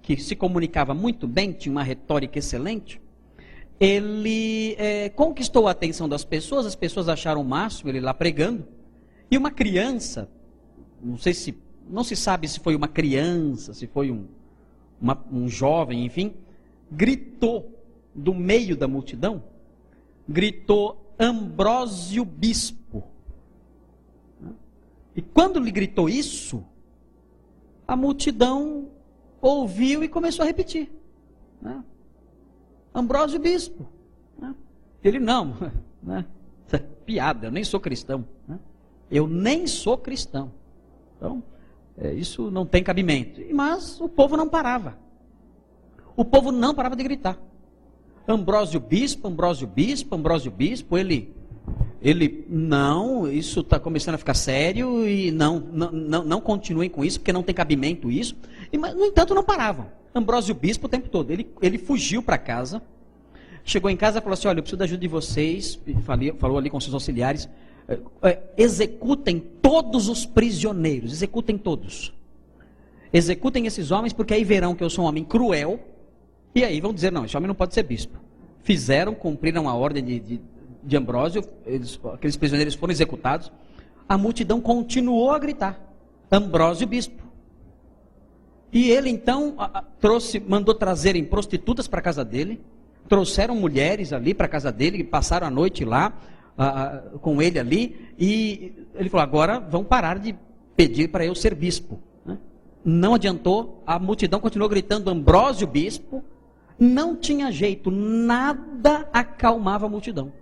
que se comunicava muito bem, tinha uma retórica excelente, ele conquistou a atenção das pessoas, as pessoas acharam o máximo ele lá pregando, e uma criança, não se sabe se foi uma criança, se foi um jovem, enfim, gritou do meio da multidão, gritou Ambrósio Bispo. E quando lhe gritou isso, a multidão ouviu e começou a repetir. Ambrósio Bispo. Ele não, piada, eu nem sou cristão. Eu nem sou cristão. Então, isso não tem cabimento. Mas o povo não parava. O povo não parava de gritar. Ambrósio Bispo, Ambrósio Bispo, Ambrósio Bispo. Ele não, isso está começando a ficar sério e não continuem com isso, porque não tem cabimento isso. Mas, no entanto, não paravam. Ambrósio Bispo o tempo todo. Ele fugiu para casa, chegou em casa e falou assim: olha, eu preciso da ajuda de vocês. Falou ali com seus auxiliares: executem todos os prisioneiros, executem todos. Executem esses homens, porque aí verão que eu sou um homem cruel, e aí vão dizer: não, esse homem não pode ser bispo. Fizeram, cumpriram a ordem de Ambrósio, aqueles prisioneiros foram executados. A multidão continuou a gritar: Ambrósio Bispo. E ele então mandou trazerem prostitutas para a casa dele, trouxeram mulheres ali para a casa dele, passaram a noite lá com ele ali, e ele falou: agora vão parar de pedir para eu ser bispo. Não adiantou, a multidão continuou gritando Ambrósio Bispo, não tinha jeito, nada acalmava a multidão.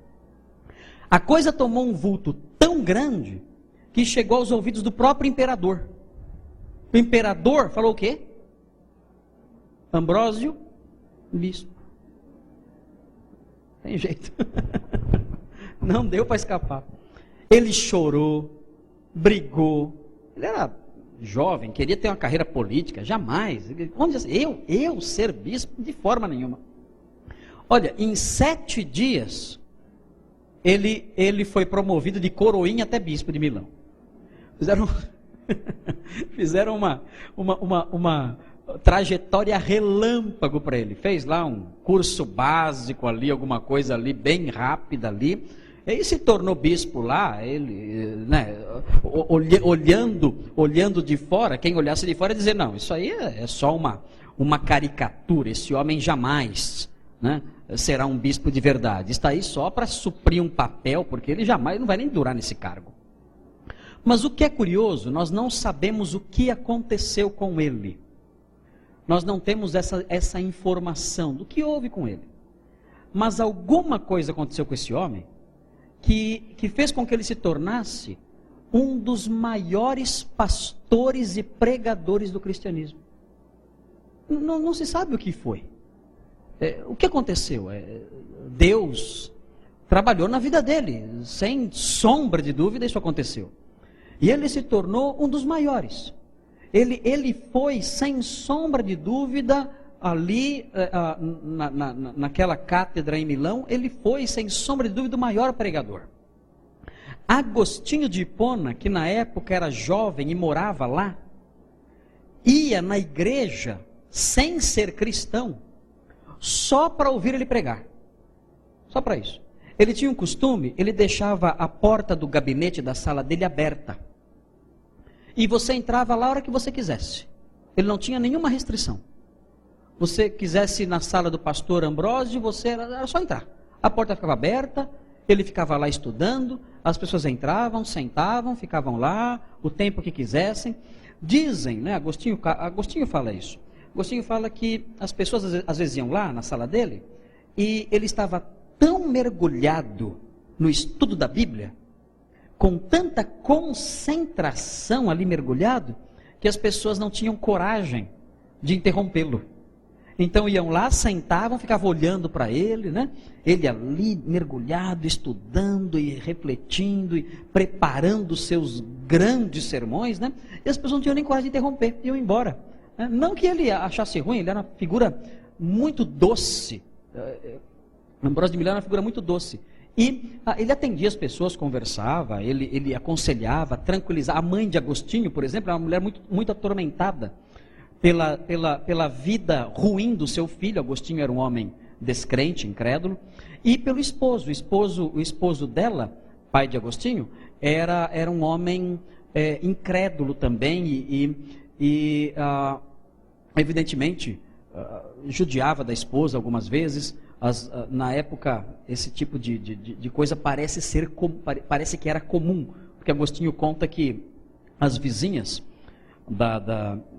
A coisa tomou um vulto tão grande que chegou aos ouvidos do próprio imperador. O imperador falou o quê? Ambrósio Bispo. Tem jeito. Não deu para escapar. Ele chorou, brigou. Ele era jovem, queria ter uma carreira política, jamais. Onde eu ser bispo? De forma nenhuma. Olha, em 7 dias, ele foi promovido de coroinha até bispo de Milão. Fizeram uma trajetória relâmpago para ele. Fez lá um curso básico ali, alguma coisa ali, bem rápida ali. Ele se tornou bispo lá, ele, olhando de fora, quem olhasse de fora ia dizer: não, isso aí é só uma caricatura, esse homem jamais será um bispo de verdade. Está aí só para suprir um papel, porque ele jamais não vai nem durar nesse cargo. Mas o que é curioso, nós não sabemos o que aconteceu com ele. Nós não temos essa informação do que houve com ele. Mas alguma coisa aconteceu com esse homem que fez com que ele se tornasse um dos maiores pastores e pregadores do cristianismo. Não se sabe o que foi. O que aconteceu? Deus trabalhou na vida dele, sem sombra de dúvida isso aconteceu. E ele se tornou um dos maiores. Ele foi, sem sombra de dúvida, ali naquela cátedra em Milão, ele foi, sem sombra de dúvida, o maior pregador. Agostinho de Hipona, que na época era jovem e morava lá, ia na igreja, sem ser cristão, só para ouvir ele pregar. Só para isso. Ele tinha um costume, ele deixava a porta do gabinete da sala dele aberta. E você entrava lá a hora que você quisesse. Ele não tinha nenhuma restrição. Você quisesse ir na sala do pastor Ambrósio, era só entrar. A porta ficava aberta, ele ficava lá estudando, as pessoas entravam, sentavam, ficavam lá, o tempo que quisessem. Dizem, Agostinho fala isso. Agostinho fala que as pessoas às vezes iam lá na sala dele, e ele estava tão mergulhado no estudo da Bíblia, com tanta concentração ali mergulhado, que as pessoas não tinham coragem de interrompê-lo. Então iam lá, sentavam, ficavam olhando para ele, né? Ele ali mergulhado, estudando e refletindo e preparando os seus grandes sermões, né? E as pessoas não tinham nem coragem de interromper, iam embora. Não que ele achasse ruim, ele era uma figura muito doce. Ambrósio de Milão era uma figura muito doce. E ele atendia as pessoas, conversava, ele aconselhava, tranquilizava. A mãe de Agostinho, por exemplo, era uma mulher muito atormentada pela vida ruim do seu filho. Agostinho era um homem descrente, incrédulo. E pelo esposo. O esposo dela, pai de Agostinho, era um homem incrédulo também e evidentemente, judiava da esposa algumas vezes. Na época, esse tipo de coisa parece que era comum, porque Agostinho conta que as vizinhas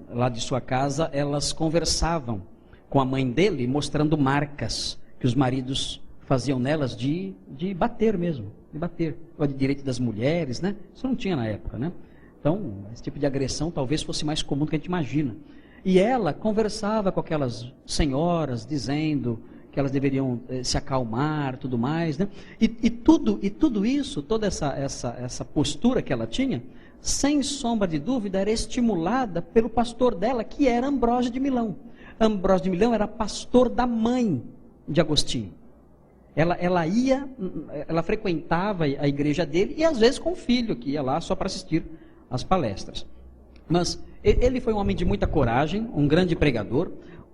lá de sua casa, elas conversavam com a mãe dele, mostrando marcas que os maridos faziam nelas de bater mesmo, de bater. O direito das mulheres, né? Isso não tinha na época, né? Então, esse tipo de agressão talvez fosse mais comum do que a gente imagina. E ela conversava com aquelas senhoras, dizendo que elas deveriam se acalmar, tudo mais, né? E tudo isso, toda essa postura que ela tinha, sem sombra de dúvida, era estimulada pelo pastor dela, que era Ambrósio de Milão. Ambrósio de Milão era pastor da mãe de Agostinho. Ela frequentava a igreja dele, e às vezes com o filho, que ia lá só para assistir às palestras. Mas ele foi um homem de muita coragem, um grande pregador,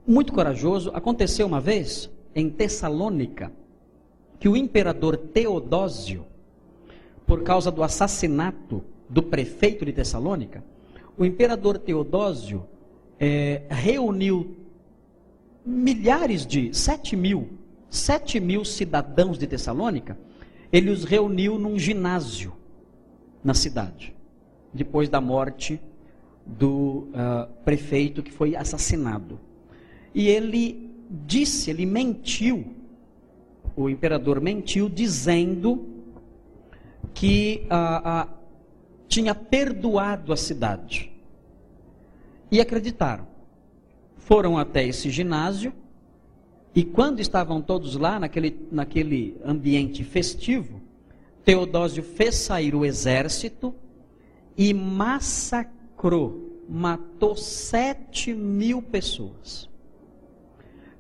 muito corajoso. Aconteceu uma vez, em Tessalônica, que o imperador Teodósio, por causa do assassinato do prefeito de Tessalônica, o imperador Teodósio reuniu milhares 7 mil cidadãos de Tessalônica. Ele os reuniu num ginásio na cidade, depois da morte do prefeito que foi assassinado. E ele mentiu, o imperador mentiu, dizendo que tinha perdoado a cidade. E acreditaram. Foram até esse ginásio, e quando estavam todos lá, naquele ambiente festivo, Teodósio fez sair o exército e matou 7 mil pessoas.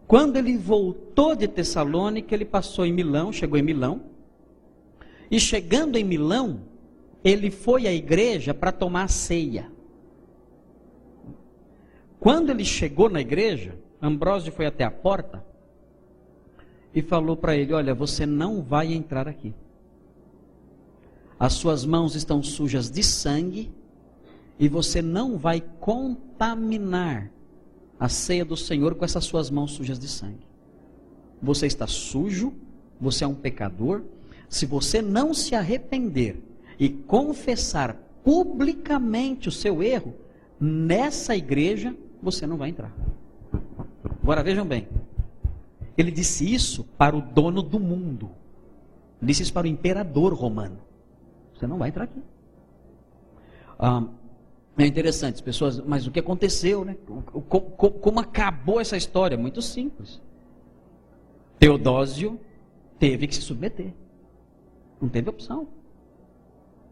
Quando ele voltou de Tessalônica, ele passou em Milão, chegou em Milão, e chegando em Milão, ele foi à igreja para tomar a ceia. Quando ele chegou na igreja, Ambrósio foi até a porta e falou para ele: olha, você não vai entrar aqui. As suas mãos estão sujas de sangue e você não vai contaminar a ceia do Senhor com essas suas mãos sujas de sangue. Você está sujo, você é um pecador. Se você não se arrepender e confessar publicamente o seu erro, nessa igreja você não vai entrar. Agora vejam bem, ele disse isso para o dono do mundo, disse isso para o imperador romano: você não vai entrar aqui. É interessante, as pessoas, mas o que aconteceu, né? Como acabou essa história? Muito simples. Teodósio teve que se submeter. Não teve opção.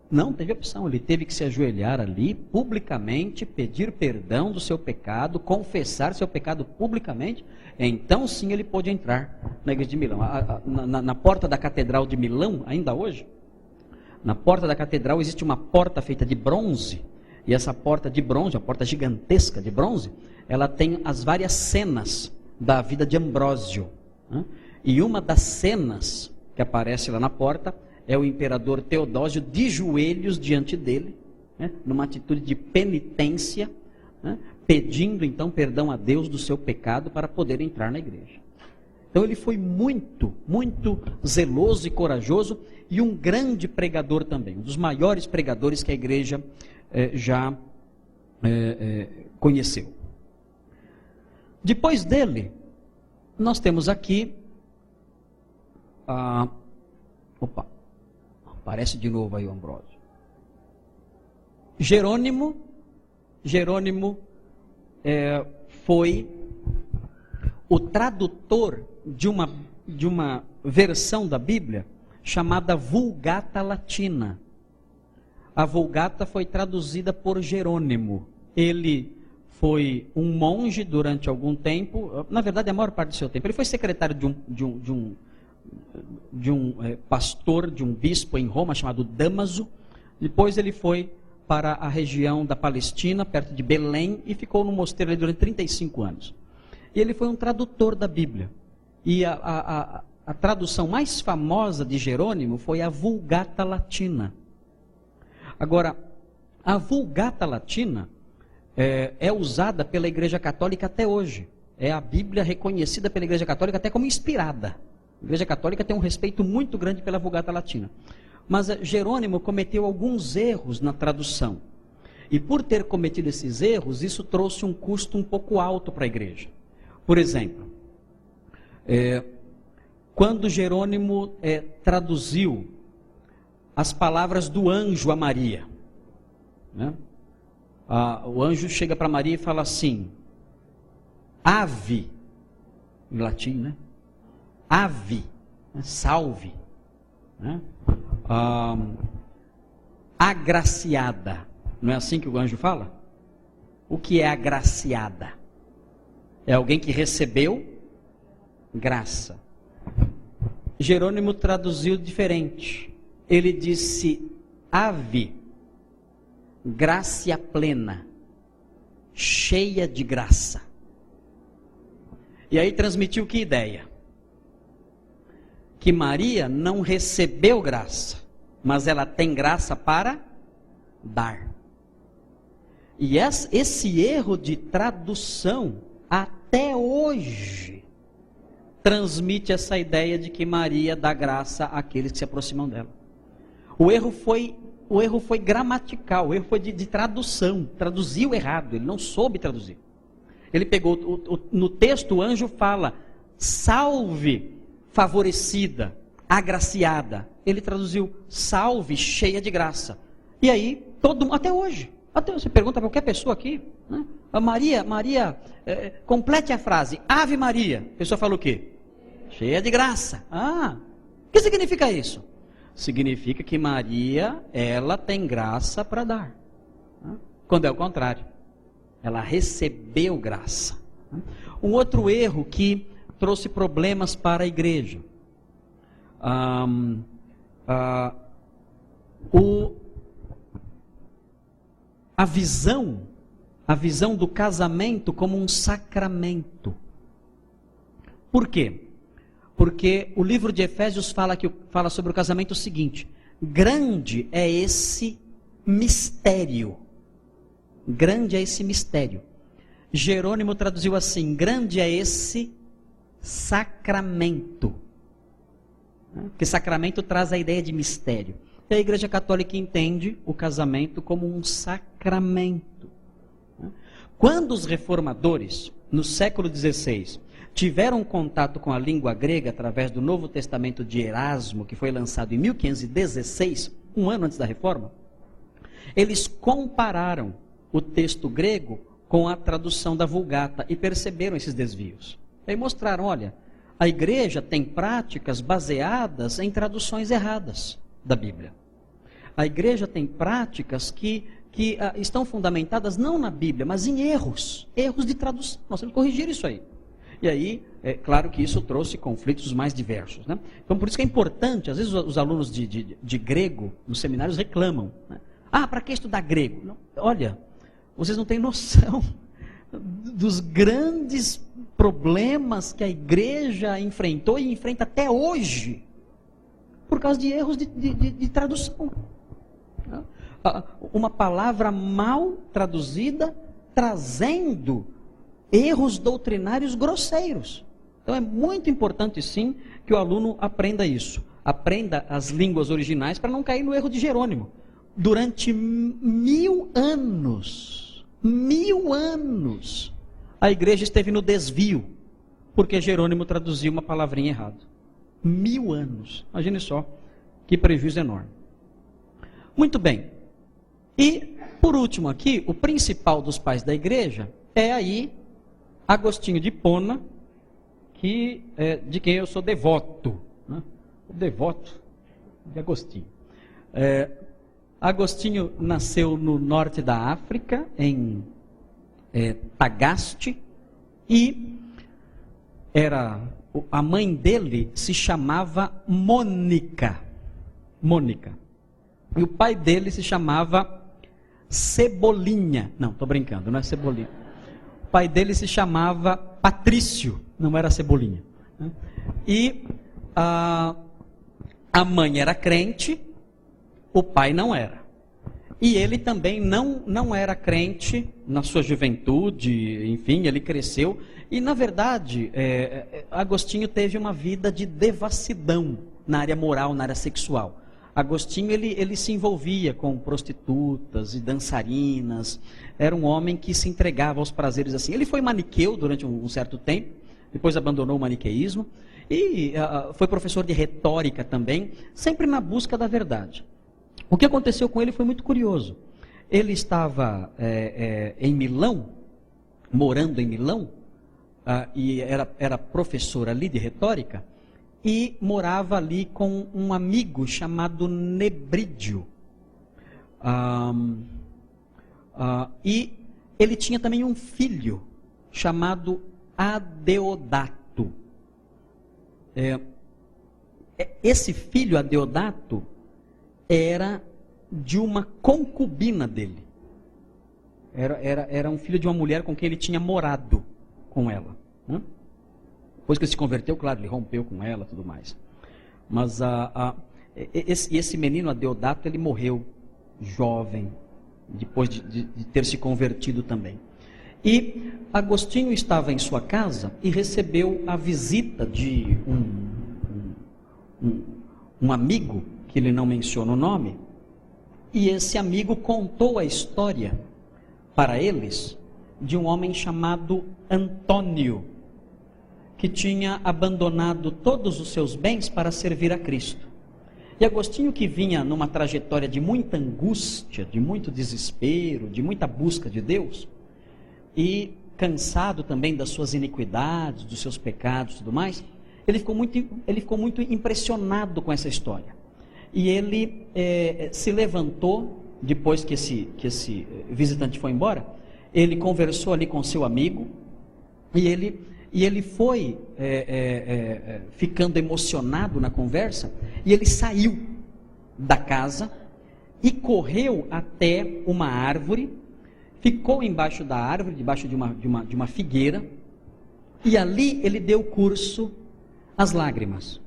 Não teve opção. Ele teve que se ajoelhar ali, publicamente, pedir perdão do seu pecado, confessar seu pecado publicamente. Então sim ele pôde entrar na igreja de Milão. Na porta da catedral de Milão, ainda hoje, na porta da catedral existe uma porta feita de bronze. E essa porta de bronze, uma porta gigantesca de bronze, ela tem as várias cenas da vida de Ambrósio, né? E uma das cenas que aparece lá na porta é o imperador Teodósio de joelhos diante dele, né? Numa atitude de penitência, né? Pedindo então perdão a Deus do seu pecado para poder entrar na igreja. Então ele foi muito zeloso e corajoso, e um grande pregador também, um dos maiores pregadores que a igreja já conheceu. Depois dele, nós temos aqui aparece de novo aí o Ambrósio. Jerônimo Jerônimo foi o tradutor de uma versão da Bíblia chamada Vulgata Latina. A Vulgata foi traduzida por Jerônimo. Ele foi um monge durante algum tempo, na verdade a maior parte do seu tempo. Ele foi secretário de um pastor, de um bispo em Roma chamado Damaso. Depois ele foi para a região da Palestina, perto de Belém, e ficou no mosteiro ali durante 35 anos. E ele foi um tradutor da Bíblia. E a tradução mais famosa de Jerônimo foi a Vulgata Latina. Agora, a Vulgata Latina é usada pela Igreja Católica até hoje. É a Bíblia reconhecida pela Igreja Católica até como inspirada. A Igreja Católica tem um respeito muito grande pela Vulgata Latina. Mas Jerônimo cometeu alguns erros na tradução. E por ter cometido esses erros, isso trouxe um custo um pouco alto para a igreja. Por exemplo, quando Jerônimo traduziu as palavras do anjo a Maria, né? O anjo chega para Maria e fala assim: ave, em latim, né? Ave, salve, né? Agraciada, não é assim que o anjo fala? O que é agraciada? É alguém que recebeu graça. Jerônimo traduziu diferente. Ele disse: ave, gracia plena, cheia de graça. E aí transmitiu que ideia? Que Maria não recebeu graça, mas ela tem graça para dar. E esse erro de tradução, até hoje, transmite essa ideia de que Maria dá graça àqueles que se aproximam dela. O erro foi gramatical, o erro foi de tradução, traduziu errado, ele não soube traduzir. Ele pegou, no texto o anjo fala: salve, favorecida, agraciada. Ele traduziu: salve, cheia de graça. E aí, até hoje, você pergunta para qualquer pessoa aqui, né? Maria, complete a frase: Ave Maria. A pessoa fala o quê? Cheia de graça. O que significa isso? Significa que Maria, ela tem graça para dar. Quando é o contrário, ela recebeu graça. Um outro erro que trouxe problemas para a igreja. A visão do casamento como um sacramento. Por quê? Porque o livro de Efésios fala sobre o casamento o seguinte: grande é esse mistério. Grande é esse mistério. Jerônimo traduziu assim: grande é esse sacramento. Porque sacramento traz a ideia de mistério. E a Igreja Católica entende o casamento como um sacramento. Quando os reformadores, no século XVI, tiveram contato com a língua grega através do Novo Testamento de Erasmo, que foi lançado em 1516, um ano antes da Reforma, eles compararam o texto grego com a tradução da Vulgata e perceberam esses desvios. E aí mostraram: olha, a igreja tem práticas baseadas em traduções erradas da Bíblia. A igreja tem práticas que estão fundamentadas não na Bíblia, mas em erros de tradução. Nós temos que corrigir isso aí. E aí, é claro que isso trouxe conflitos mais diversos, né? Então, por isso que é importante, às vezes os alunos de grego nos seminários reclamam, né? Para que estudar grego? Não, olha, vocês não têm noção dos grandes problemas que a igreja enfrentou e enfrenta até hoje, por causa de erros de tradução. Uma palavra mal traduzida, trazendo erros doutrinários grosseiros. Então é muito importante sim que o aluno aprenda isso. Aprenda as línguas originais para não cair no erro de Jerônimo. Durante 1000 anos, a igreja esteve no desvio, porque Jerônimo traduziu uma palavrinha errada. 1000 anos. Imagine só, que prejuízo enorme. Muito bem. E Por último aqui, o principal dos pais da igreja é aí Agostinho de Hipona, de quem eu sou devoto, né? O devoto de Agostinho. Agostinho nasceu no norte da África, em Tagaste, e a mãe dele se chamava Mônica. E o pai dele se chamava Cebolinha. Não, estou brincando, não é Cebolinha. O pai dele se chamava Patrício, não era Cebolinha. E a mãe era crente, o pai não era. E ele também não era crente na sua juventude, enfim, ele cresceu. E, na verdade, Agostinho teve uma vida de devassidão na área moral, na área sexual. Agostinho, ele se envolvia com prostitutas e dançarinas. Era um homem que se entregava aos prazeres assim. Ele foi maniqueu durante um certo tempo, depois abandonou o maniqueísmo. E foi professor de retórica também, sempre na busca da verdade. O que aconteceu com ele foi muito curioso. Ele estava em Milão, morando em Milão, e era professor ali de retórica, e morava ali com um amigo chamado Nebrídio. E ele tinha também um filho chamado Adeodato. Esse filho, Adeodato, era de uma concubina dele. Era um filho de uma mulher com quem ele tinha morado com ela. Né? Depois que ele se converteu, claro, ele rompeu com ela e tudo mais. Mas esse menino Adeodato, ele morreu jovem, depois de ter se convertido também. E Agostinho estava em sua casa e recebeu a visita de um amigo, que ele não menciona o nome, e esse amigo contou a história para eles de um homem chamado Antônio, que tinha abandonado todos os seus bens para servir a Cristo. E Agostinho, que vinha numa trajetória de muita angústia, de muito desespero, de muita busca de Deus, e cansado também das suas iniquidades, dos seus pecados e tudo mais, ele ficou muito impressionado com essa história. E ele se levantou, depois que esse visitante foi embora, ele conversou ali com seu amigo, e ele foi ficando emocionado na conversa, e ele saiu da casa e correu até uma árvore, ficou embaixo da árvore, debaixo de uma figueira, e ali ele deu curso às lágrimas.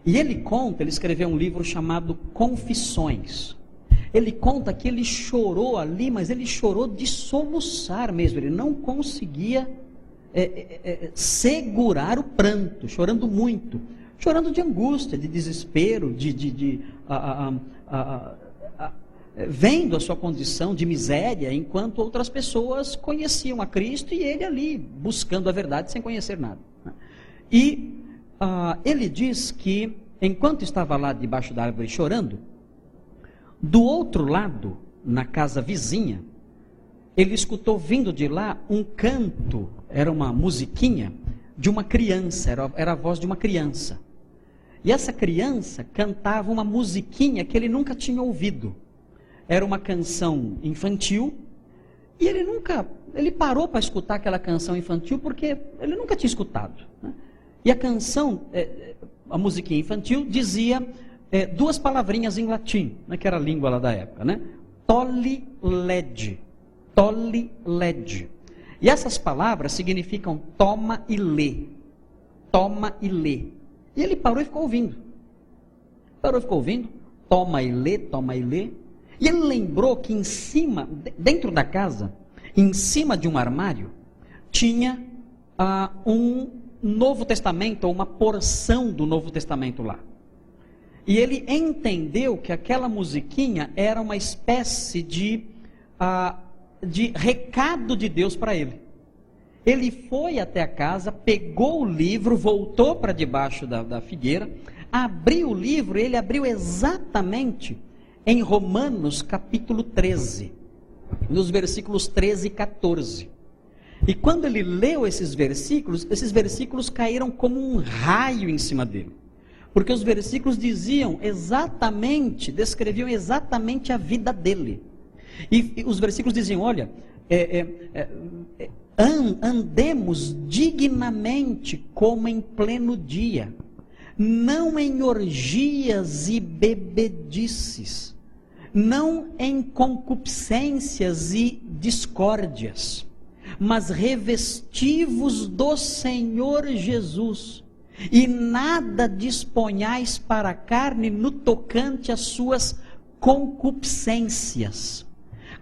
E ele escreveu um livro chamado Confissões. Ele conta que ele chorou ali, mas ele chorou de soluçar mesmo, ele não conseguia segurar o pranto, chorando muito, chorando de angústia, de desespero, vendo a sua condição de miséria, enquanto outras pessoas conheciam a Cristo e ele ali buscando a verdade sem conhecer nada. E ele diz que enquanto estava lá debaixo da árvore chorando, do outro lado, na casa vizinha, ele escutou vindo de lá um canto, era uma musiquinha de uma criança, era a voz de uma criança. E essa criança cantava uma musiquinha que ele nunca tinha ouvido. Era uma canção infantil, e ele parou para escutar aquela canção infantil porque ele nunca tinha escutado. Né? E a canção, a musiquinha infantil, dizia duas palavrinhas em latim, né, que era a língua lá da época, né? Tolli lege. Tolli lege. E essas palavras significam toma e lê. Toma e lê. E ele parou e ficou ouvindo. Toma e lê, toma e lê. E ele lembrou que em cima, dentro da casa, em cima de um armário, tinha um Novo Testamento, ou uma porção do Novo Testamento lá. E ele entendeu que aquela musiquinha era uma espécie de recado de Deus para ele. Ele foi até a casa, pegou o livro, voltou para debaixo da figueira, abriu o livro, ele abriu exatamente em Romanos capítulo 13. nos versículos 13 e 14. E quando ele leu esses versículos caíram como um raio em cima dele. Porque os versículos descreviam exatamente a vida dele. E os versículos diziam, olha, andemos dignamente como em pleno dia, não em orgias e bebedices, não em concupiscências e discórdias, mas revestivos do Senhor Jesus, e nada disponhais para a carne no tocante às suas concupiscências.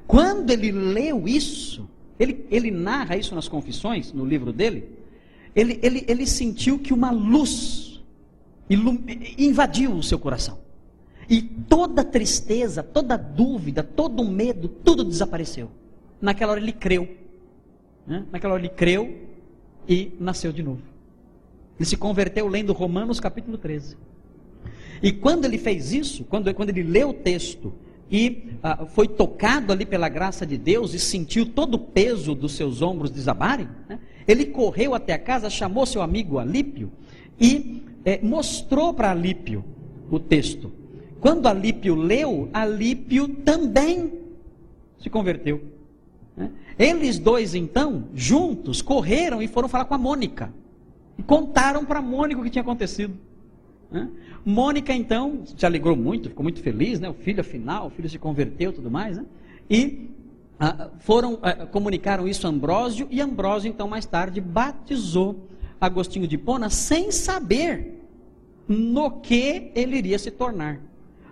Quando ele leu isso, ele narra isso nas Confissões, no livro dele, ele sentiu que uma luz invadiu o seu coração. E toda tristeza, toda dúvida, todo medo, tudo desapareceu. Naquela hora ele creu. Naquela hora ele creu e nasceu de novo. Ele se converteu lendo Romanos capítulo 13. E quando ele fez isso, quando ele leu o texto e foi tocado ali pela graça de Deus e sentiu todo o peso dos seus ombros desabarem, ele correu até a casa, chamou seu amigo Alípio e mostrou para Alípio o texto. Quando Alípio leu, Alípio também se converteu. Eles dois então, juntos, correram e foram falar com a Mônica. E contaram para Mônica o que tinha acontecido. Mônica então se alegrou muito, ficou muito feliz, o filho afinal, o filho se converteu e tudo mais, e comunicaram isso a Ambrósio, e Ambrósio então mais tarde batizou Agostinho de Hipona sem saber no que ele iria se tornar.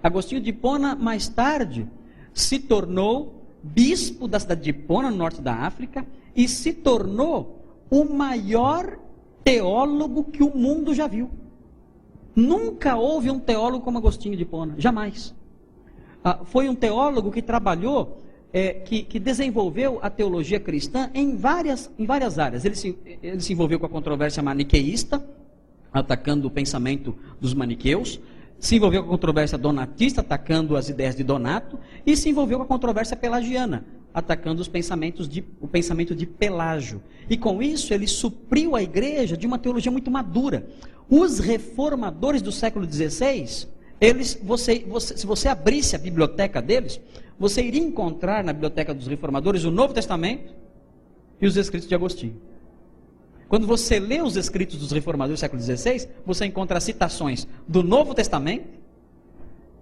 Agostinho de Hipona mais tarde se tornou bispo da cidade de Hipona, no norte da África, e se tornou o maior teólogo que o mundo já viu. Nunca houve um teólogo como Agostinho de Hipona, jamais. Foi um teólogo que trabalhou, que desenvolveu a teologia cristã em várias áreas. Ele se envolveu com a controvérsia maniqueísta, atacando o pensamento dos maniqueus, se envolveu com a controvérsia donatista, atacando as ideias de Donato, e se envolveu com a controvérsia pelagiana, atacando o pensamento de Pelágio. E com isso ele supriu a igreja de uma teologia muito madura. Os reformadores do século XVI, se você abrisse a biblioteca deles, você iria encontrar na biblioteca dos reformadores o Novo Testamento e os escritos de Agostinho. Quando você lê os escritos dos reformadores do século XVI, você encontra citações do Novo Testamento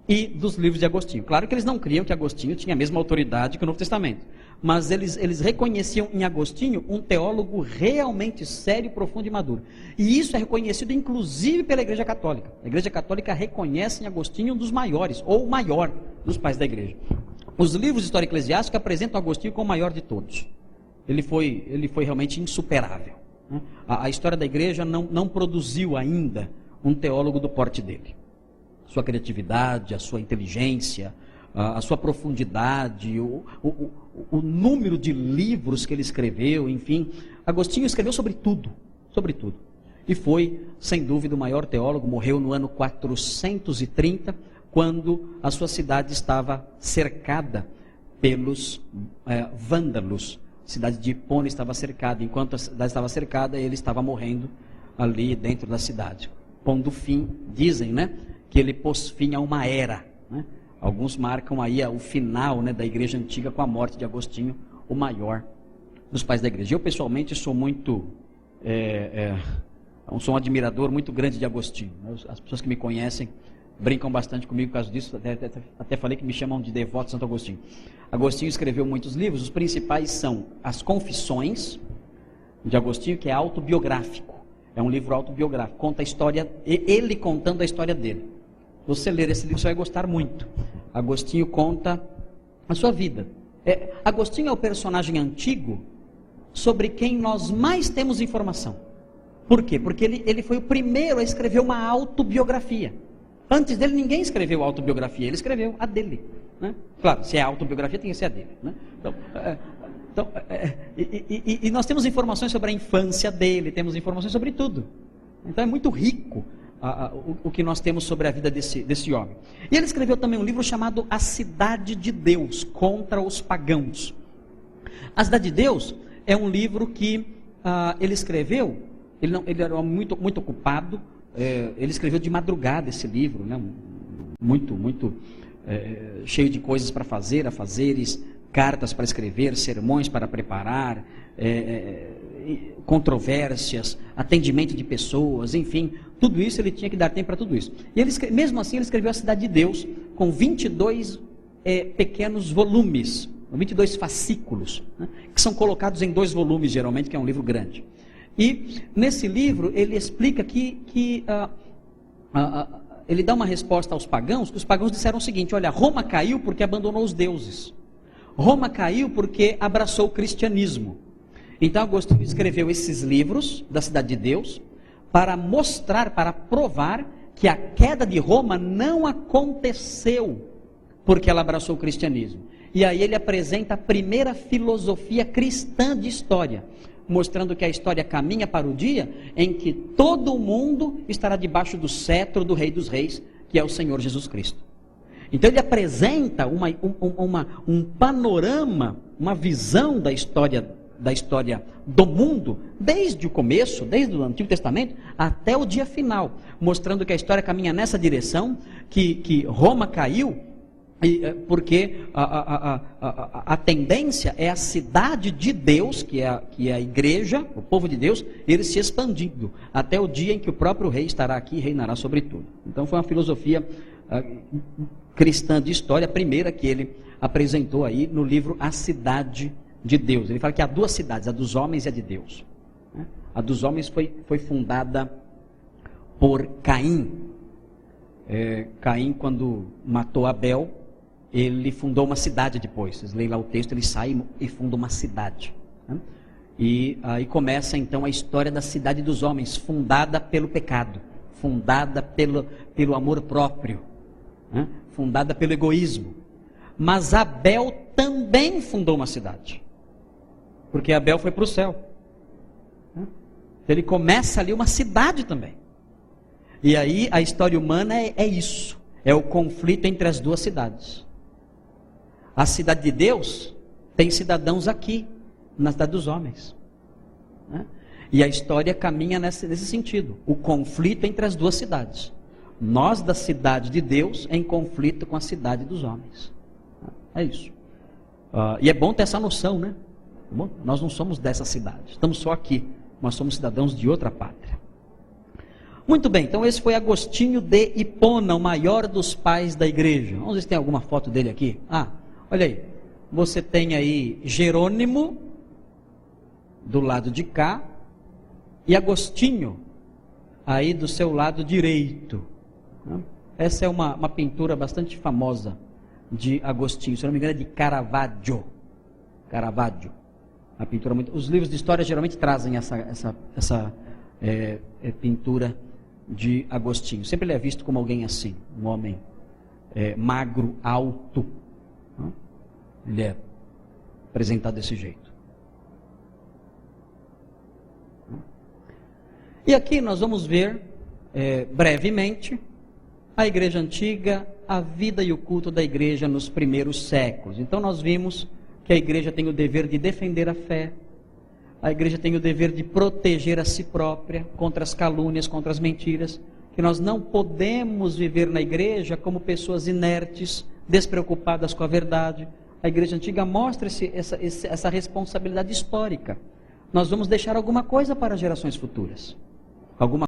e dos livros de Agostinho. Claro que eles não criam que Agostinho tinha a mesma autoridade que o Novo Testamento, mas eles reconheciam em Agostinho um teólogo realmente sério, profundo e maduro. E isso é reconhecido inclusive pela Igreja Católica. A Igreja Católica reconhece em Agostinho um dos maiores, ou o maior dos pais da Igreja. Os livros de história eclesiástica apresentam Agostinho como o maior de todos. Ele foi realmente insuperável. A história da Igreja não produziu ainda um teólogo do porte dele. Sua criatividade, a sua inteligência, a sua profundidade, o número de livros que ele escreveu, enfim. Agostinho escreveu sobre tudo. E foi, sem dúvida, o maior teólogo. Morreu no ano 430, quando a sua cidade estava cercada pelos vândalos. A cidade de Hipona estava cercada. Enquanto a cidade estava cercada, ele estava morrendo ali dentro da cidade. Pondo fim, dizem, que ele pôs fim a uma era. Alguns marcam aí o final da igreja antiga com a morte de Agostinho, o maior dos pais da igreja. Eu pessoalmente sou sou um admirador muito grande de Agostinho. As pessoas que me conhecem brincam bastante comigo por causa disso, até falei que me chamam de devoto de Santo Agostinho. Agostinho escreveu muitos livros, os principais são as Confissões de Agostinho, que é autobiográfico. É um livro autobiográfico, conta a história, ele contando a história dele. Você ler esse livro, você vai gostar muito. Agostinho conta a sua vida. Agostinho é o personagem antigo sobre quem nós mais temos informação. Por quê? Porque ele foi o primeiro a escrever uma autobiografia. Antes dele ninguém escreveu autobiografia, ele escreveu a dele. Claro, se é autobiografia tem que ser a dele. E nós temos informações sobre a infância dele, temos informações sobre tudo. Então é muito rico o que nós temos sobre a vida desse homem. E ele escreveu também um livro chamado A Cidade de Deus, contra os pagãos. A Cidade de Deus é um livro que ele escreveu, ele era muito ocupado, ele escreveu de madrugada esse livro, né? muito cheio de coisas para fazer, afazeres, cartas para escrever, sermões para preparar, controvérsias, atendimento de pessoas, enfim, tudo isso ele tinha que dar tempo para tudo isso. E ele, mesmo assim ele escreveu a Cidade de Deus com 22 pequenos volumes, 22 fascículos, né, que são colocados em 2 volumes geralmente, que é um livro grande. E nesse livro ele explica que ele dá uma resposta aos pagãos, que os pagãos disseram o seguinte: olha, Roma caiu porque abandonou os deuses. Roma caiu porque abraçou o cristianismo. Então Agostinho escreveu esses livros da Cidade de Deus para mostrar, para provar que a queda de Roma não aconteceu porque ela abraçou o cristianismo. E aí ele apresenta a primeira filosofia cristã de história, mostrando que a história caminha para o dia em que todo mundo estará debaixo do cetro do Rei dos Reis, que é o Senhor Jesus Cristo. Então ele apresenta um panorama, uma visão da história do mundo, desde o começo, desde o Antigo Testamento, até o dia final, mostrando que a história caminha nessa direção, que Roma caiu, porque a tendência é a cidade de Deus, que é a igreja, o povo de Deus, ele se expandindo, até o dia em que o próprio rei estará aqui e reinará sobre tudo. Então foi uma filosofia cristã de história, a primeira que ele apresentou aí no livro A Cidade de Deus. Ele fala que há 2 cidades, a dos homens e a de Deus. A dos homens foi fundada por Caim. Caim, quando matou Abel, ele fundou uma cidade depois. Vocês leem lá o texto, ele sai e funda uma cidade. E aí começa então a história da cidade dos homens, fundada pelo pecado, fundada pelo amor próprio, fundada pelo egoísmo. Mas Abel também fundou uma cidade, porque Abel foi para o céu. Então ele começa ali uma cidade também. E aí a história humana é isso, é o conflito entre as 2 cidades. A cidade de Deus tem cidadãos aqui, na cidade dos homens. E a história caminha nesse sentido, o conflito entre as 2 cidades. Nós da cidade de Deus em conflito com a cidade dos homens. É isso. E é bom ter essa noção, né? Bom, nós não somos dessa cidade, estamos só aqui, nós somos cidadãos de outra pátria. Muito bem, então esse foi Agostinho de Hipona, o maior dos pais da igreja. Vamos ver se tem alguma foto dele aqui. Olha aí, você tem aí Jerônimo do lado de cá e Agostinho aí do seu lado direito. Essa é uma pintura bastante famosa de Agostinho, se não me engano é de Caravaggio. A pintura os livros de história geralmente trazem essa pintura de Agostinho. Sempre ele é visto como alguém assim, um homem magro, alto. Ele é apresentado desse jeito. E aqui nós vamos ver brevemente a igreja antiga, a vida e o culto da igreja nos primeiros séculos. Então nós vimos que a igreja tem o dever de defender a fé, a igreja tem o dever de proteger a si própria contra as calúnias, contra as mentiras, que nós não podemos viver na igreja como pessoas inertes, despreocupadas com a verdade. A igreja antiga mostra essa responsabilidade histórica. Nós vamos deixar alguma coisa para gerações futuras, alguma